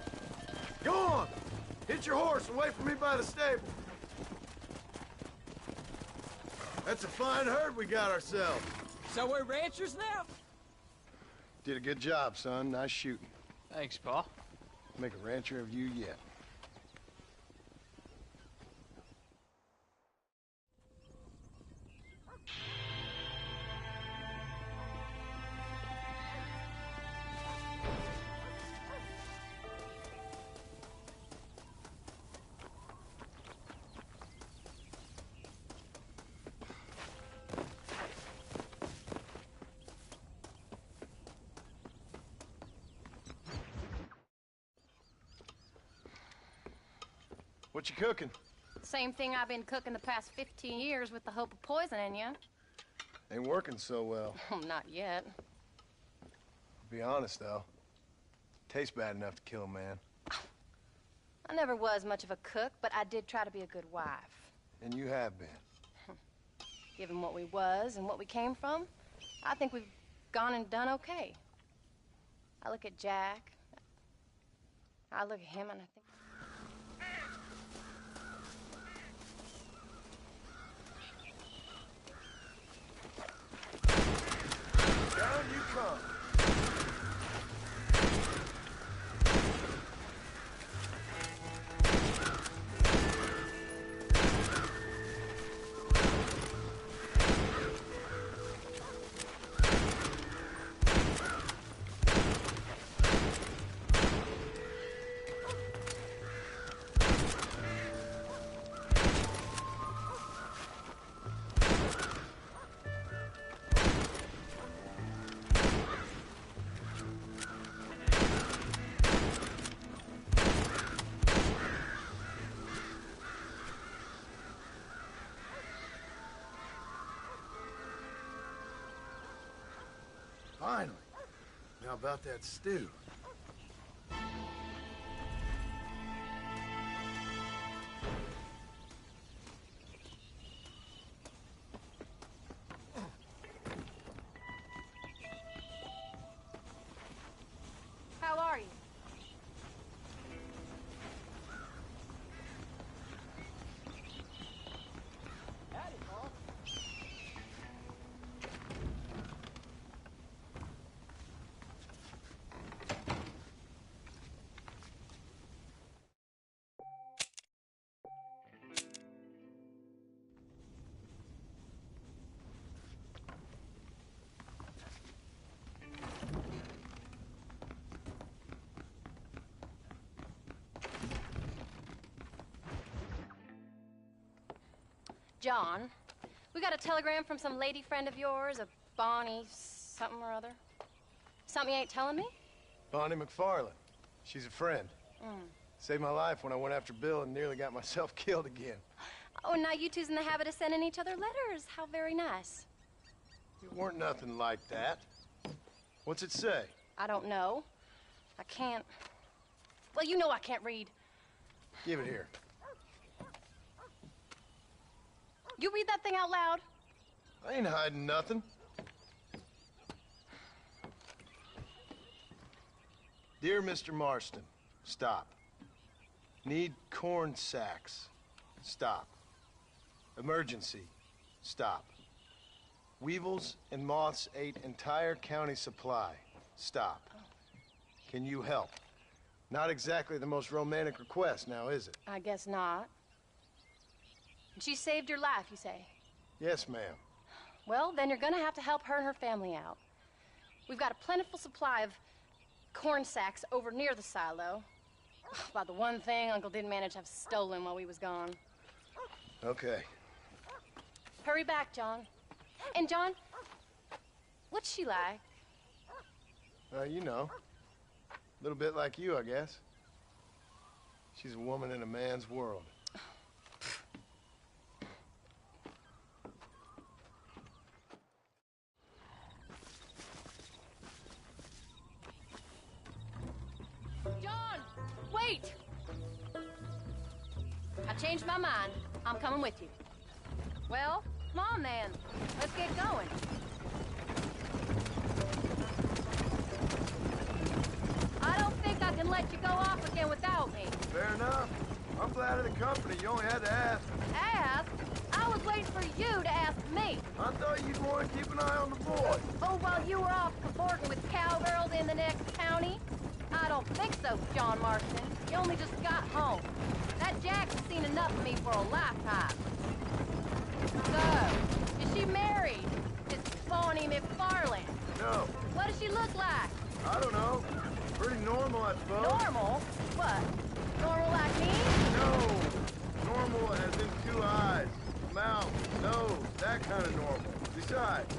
C: Go on. Hit your horse and wait for me by the stable. That's a fine herd we got ourselves.
I: So we're ranchers now?
C: Did a good job, son. Nice shooting.
L: Thanks, Pa.
C: Make a rancher of you yet. What you cooking?
G: Same thing I've been cooking the past 15 years with the hope of poisoning you.
C: Ain't working so well.
G: Not yet.
C: Be honest, though. Tastes bad enough to kill a man.
G: I never was much of a cook, but I did try to be a good wife.
C: And you have been.
G: Given what we was and what we came from, I think we've gone and done okay. I look at Jack. I look at him and I think...
C: Down you come. Finally. Now about that stew.
G: How are you?
I: Howdy, Pa.
G: John, we got a telegram from some lady friend of yours, a Bonnie something or other. Something you ain't telling me?
C: Bonnie McFarland. She's a friend. Saved my life when I went after Bill and nearly got myself killed again.
G: Oh, and now you two's in the habit of sending each other letters. How very nice.
C: It weren't nothing like that. What's it say?
G: I don't know. I can't... Well, you know I can't read.
C: Give it here.
G: You read that thing out loud?
C: I ain't hiding nothing. Dear Mr. Marston, stop. Need corn sacks. Stop. Emergency. Stop. Weevils and moths ate entire county supply. Stop. Can you help? Not exactly the most romantic request, now is it?
G: I guess not. She saved your life, you say?
C: Yes, ma'am.
G: Well, then you're gonna have to help her and her family out. We've got a plentiful supply of corn sacks over near the silo. About the one thing Uncle didn't manage to have stolen while we was gone.
C: Okay.
G: Hurry back, John. And John, what's she like?
C: You know. A little bit like you, I guess. She's a woman in a man's world.
G: John, wait! I changed my mind. I'm coming with you. Well, come on then. Let's get going. I can let you go off again without me.
C: Fair enough. I'm glad of the company. You only had to ask.
G: Ask? I was waiting for you to ask me.
C: I thought you'd want to keep an eye on the boy.
G: Oh, while you were off cavorting with cowgirls in the next county? I don't think so, John Marston. You only just got home. That Jack's seen enough of me for a lifetime. So, is she married? Is Bonnie McFarland?
C: No.
G: What does she look like?
C: I don't know. Pretty normal, I suppose.
G: Normal? What? Normal like me?
C: No. Normal as in 2 eyes, mouth, nose, that kind of normal. Besides,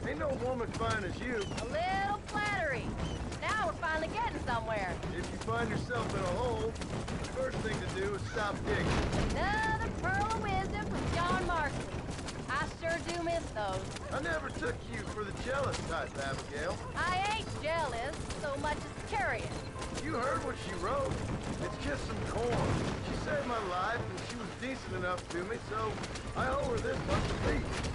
C: ain't no woman fine as you.
G: A little flattery. Now we're finally getting somewhere.
C: If you find yourself in a hole, the first thing to do is stop digging.
G: Another pearl of wisdom from John Marston. I sure do miss those.
C: I never took you for the jealous type, Abigail.
G: I ain't jealous so much as curious.
C: You heard what she wrote. It's just some corn. She saved my life, and she was decent enough to me, so I owe her this much at least.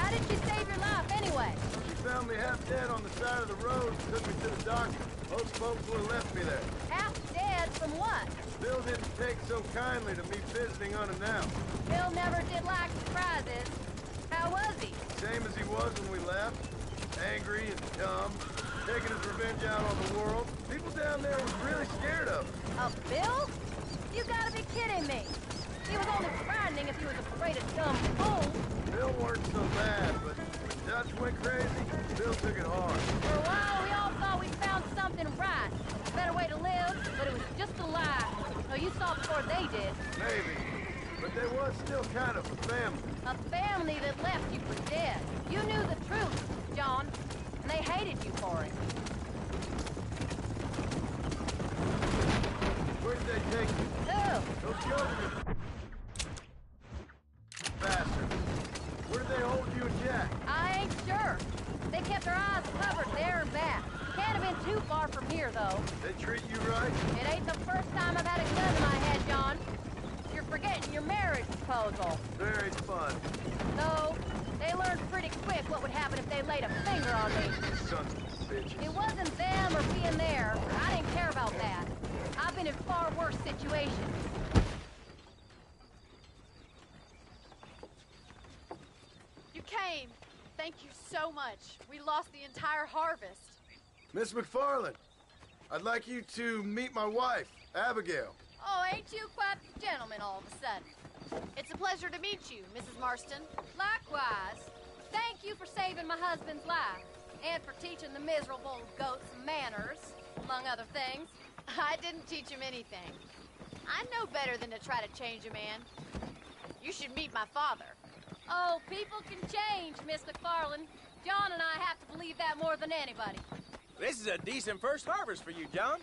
G: How did she save your life anyway?
C: She found me half dead on the side of the road and took me to the doctor. Most folks would have left me there.
G: Half dead from what?
C: Bill didn't take so kindly to me visiting unannounced.
G: Bill never did like surprises. How was he?
C: Same as he was when we left. Angry and dumb, taking his revenge out on the world. People down there was really scared of him.
G: Of Bill? You gotta be kidding me. He was only frightening if he was afraid of dumb fools.
C: Bill weren't so bad, but when Dutch went crazy, Bill took it hard.
G: For a while, we all thought we'd found something right. A better way to live, but it was just a lie. So you saw before they did.
C: Maybe. But there was still kind of a family.
G: A family that left you for dead. You knew the truth, John, and they hated you for it.
C: Where did they take you?
G: Who?
C: Those government bastards. Where did they hold you and Jack?
G: I ain't sure. They kept their eyes covered there and back. Can't have been too far from here, though.
C: They treat you right?
G: It ain't the first time I've had a gun in my head, John. You're forgetting your marriage proposal.
C: Very fun.
G: No, they learned pretty quick what would happen if they laid a finger on me.
C: Sons of bitches.
G: It wasn't them or being there. I didn't care about that. I've been in far worse situations.
O: You came. Thank you so much. We lost the entire harvest.
C: Miss McFarland, I'd like you to meet my wife, Abigail.
O: Oh, ain't you quite the gentleman all of a sudden? It's a pleasure to meet you, Mrs. Marston.
G: Likewise. Thank you for saving my husband's life. And for teaching the miserable goats manners, among other things.
O: I didn't teach him anything. I know better than to try to change a man. You should meet my father.
G: Oh, people can change, Miss McFarland. John and I have to believe that more than anybody.
P: This is a decent first harvest for you, John.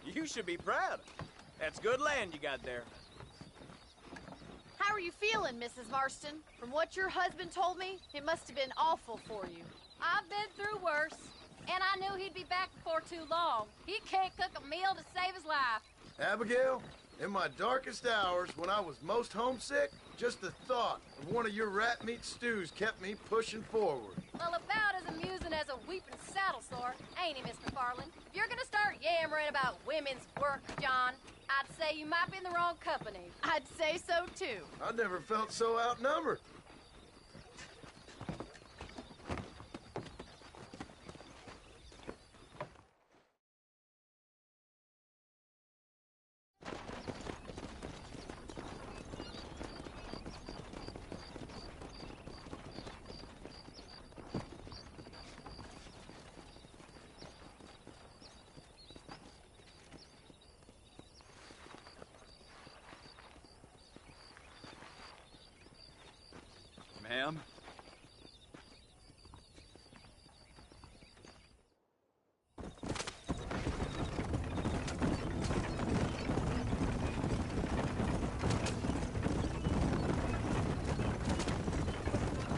P: You should be proud. That's good land you got there.
O: How are you feeling, Mrs. Marston? From what your husband told me, it must have been awful for you.
G: I've been through worse, and I knew he'd be back before too long. He can't cook a meal to save his life.
C: Abigail, in my darkest hours, when I was most homesick, just the thought of one of your rat meat stews kept me pushing forward.
G: Well, about as amusing as a weeping saddle sore, ain't he, Miss McFarland? If you're gonna start yammering about women's work, John, I'd say you might be in the wrong company.
O: I'd say so, too.
C: I never felt so outnumbered.
P: Ma'am?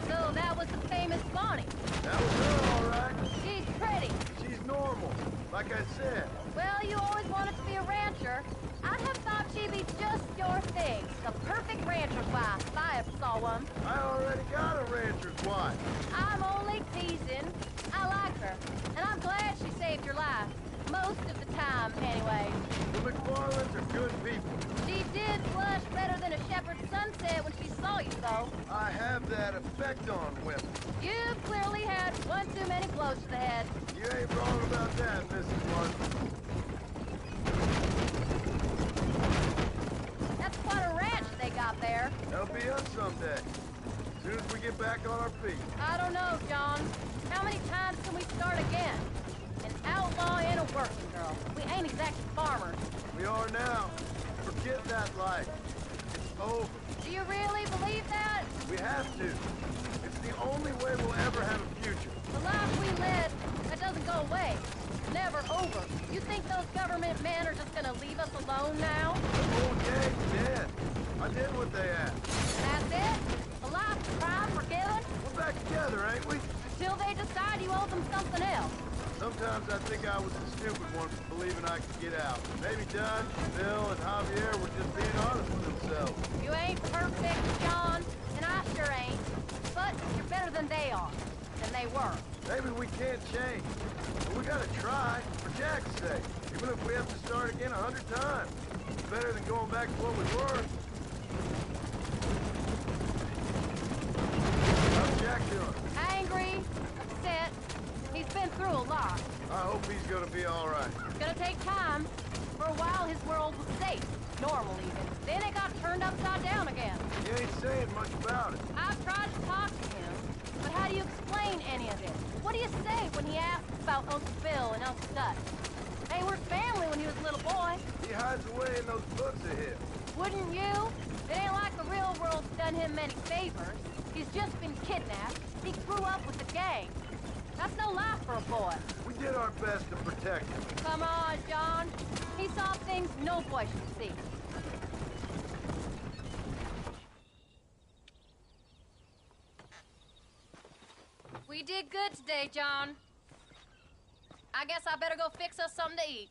G: So that was the famous Bonnie.
C: That was her, all right.
G: She's pretty.
C: She's normal. Like I said.
G: Well, you always wanted to be a rancher. I'd have thought she'd be just your thing. The perfect rancher's wife, if I ever saw one.
C: I already got a rancher's wife.
G: I'm only teasing. I like her, and I'm glad she saved your life. Most of the time, anyway.
C: The McFarlands are good people.
G: She did flush better than a shepherd's sunset when she saw you, though.
C: I have that effect on women.
G: You've clearly had one too many blows to the head.
C: You ain't wrong about that, Mrs. Marston.
G: That's quite a ranch they got there.
C: That'll be us someday. As soon as we get back on our feet.
G: I don't know, John. How many times can we start again? An outlaw and a working girl. We ain't exactly farmers.
C: We are now. Forget that life. It's over.
G: Do you really believe that?
C: We have to. It's the only way we'll ever have a future.
G: The life we led, that doesn't go away. It's never over. You think those government men are just gonna leave us alone now?
C: The whole gang's dead. I did what they asked.
G: That's it? A life crime forgiven?
C: We're back together, ain't we?
G: Until they decide you owe them something else.
C: Sometimes I think I was the stupid one for believing I could get out. Maybe Dunn, Bill, and Javier were just being honest with themselves.
G: You ain't perfect, John, and I sure ain't. But you're better than they are. Than they were.
C: Maybe we can't change. But we gotta try, for Jack's sake. Even if we have to start again 100 times. It's better than going back to what we were. How's Jack doing?
G: Angry, upset. He's been through a lot.
C: I hope he's gonna be all right.
G: It's gonna take time. For a while, his world was safe. Normal, even. Then it got turned upside down again.
C: He ain't saying much about it.
G: I've tried to talk to him, but how do you explain any of it? What do you say when he asks about Uncle Bill and Uncle Dutch? They were family when he was a little boy.
C: He hides away in those books of his.
G: Wouldn't you? It ain't like the real world's done him many favors. He's just been kidnapped. He grew up with the gang. That's no life for a boy.
C: We did our best to protect him.
G: Come on, John. He saw things no boy should see. We did good today, John. I guess I better go fix us something to eat.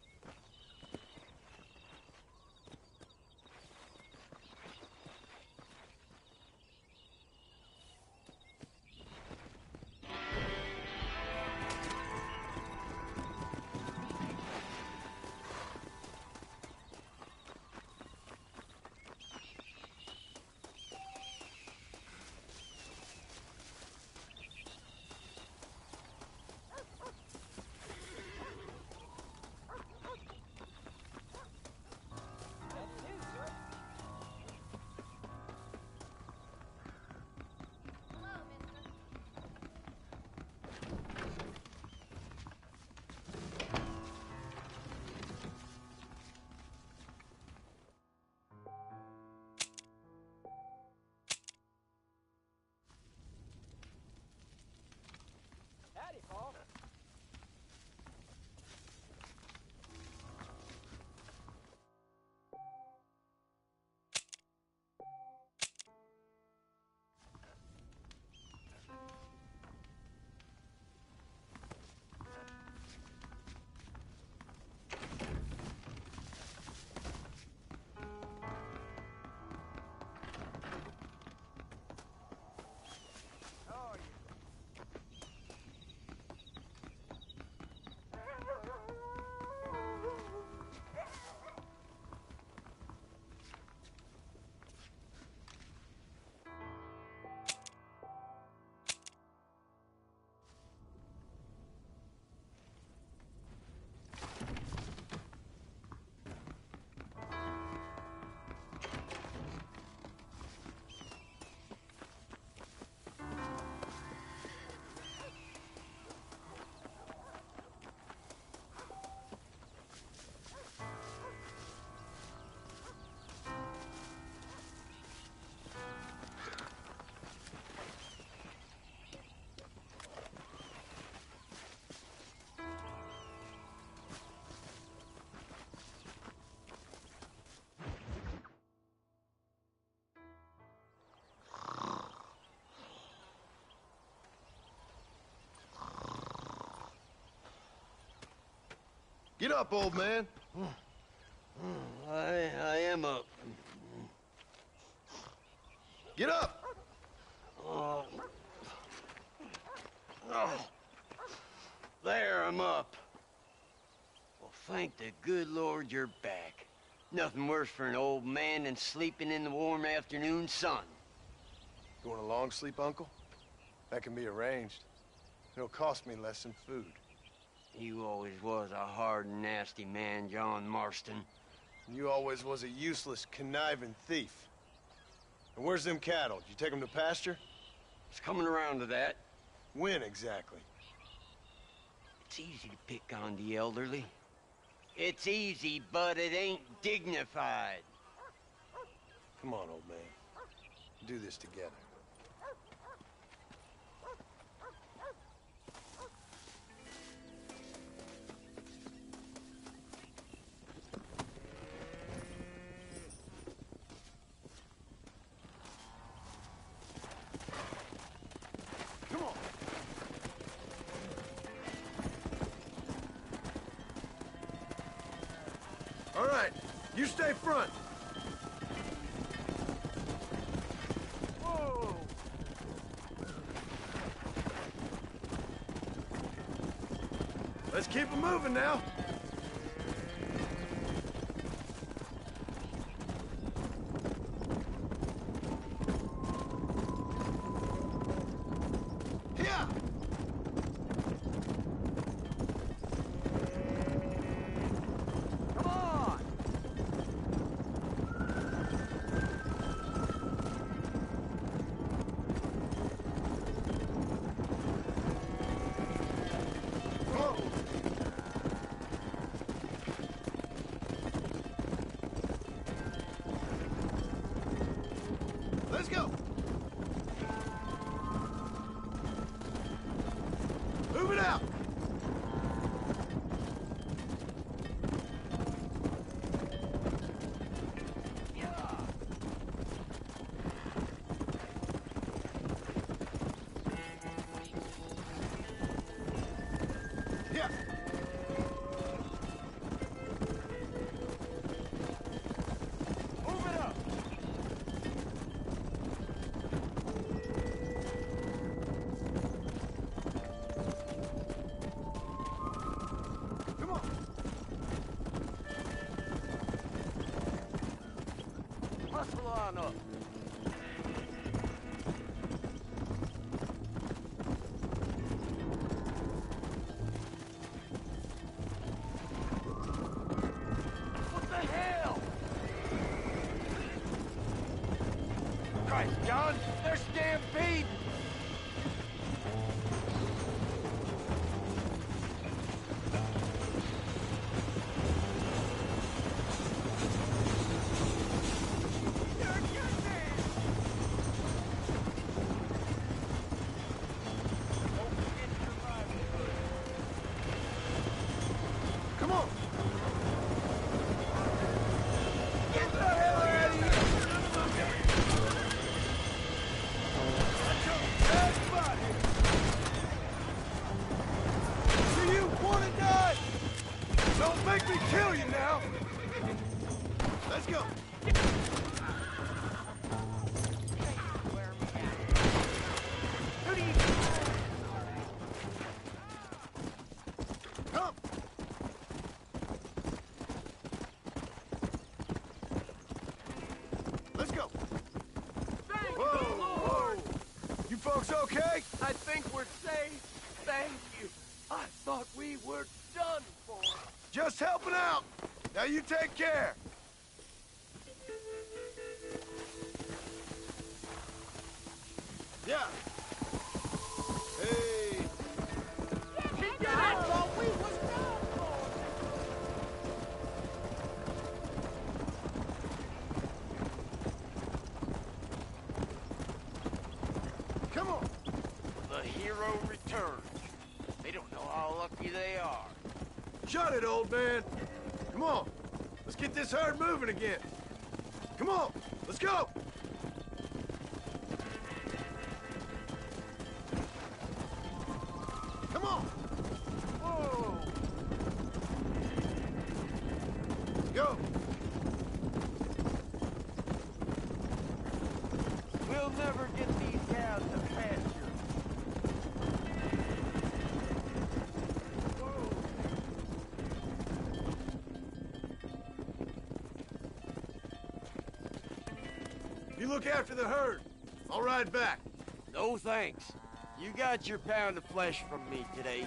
C: Get up, old man.
M: I am up.
C: Get up!
M: Oh. Oh. There, I'm up. Well, thank the good Lord you're back. Nothing worse for an old man than sleeping in the warm afternoon sun.
C: You want a long sleep, Uncle? That can be arranged. It'll cost me less than food.
M: You always was a hard and nasty man, John Marston.
C: You always was a useless, conniving thief. And where's them cattle? Did you take them to pasture?
M: It's coming around to that.
C: When exactly?
M: It's easy to pick on the elderly. It's easy, but it ain't dignified.
C: Come on, old man. Do this together. All right, you stay front.
N: Whoa!
C: Let's keep them moving now. Yeah.
N: Come on!
C: Let's go. Move it out. Yeah.
N: Move it up!
C: Come on.
N: Hustle on up. What the hell?
M: Christ, John, they're stampeding!
C: Come on.
M: Get the hell out of here!
C: Everybody. Do you want to die? Don't make me kill you now. Let's go. Come. Let's go. Whoa, whoa. You folks okay?
N: I think we're safe. Thank you. I thought we were done for.
C: Just helping out. Now you take care. Yeah. Hey.
N: I thought we was done for.
C: Come on.
M: The hero returns. They don't know how lucky they are.
C: Shut it, old man. Come on. Let's get this herd moving again. Come on. Let's go. Come on.
N: Whoa!
C: Go!
M: We'll never get these cows to pasture.
C: You look after the herd. I'll ride back.
M: No thanks. You got your pound of flesh from me today.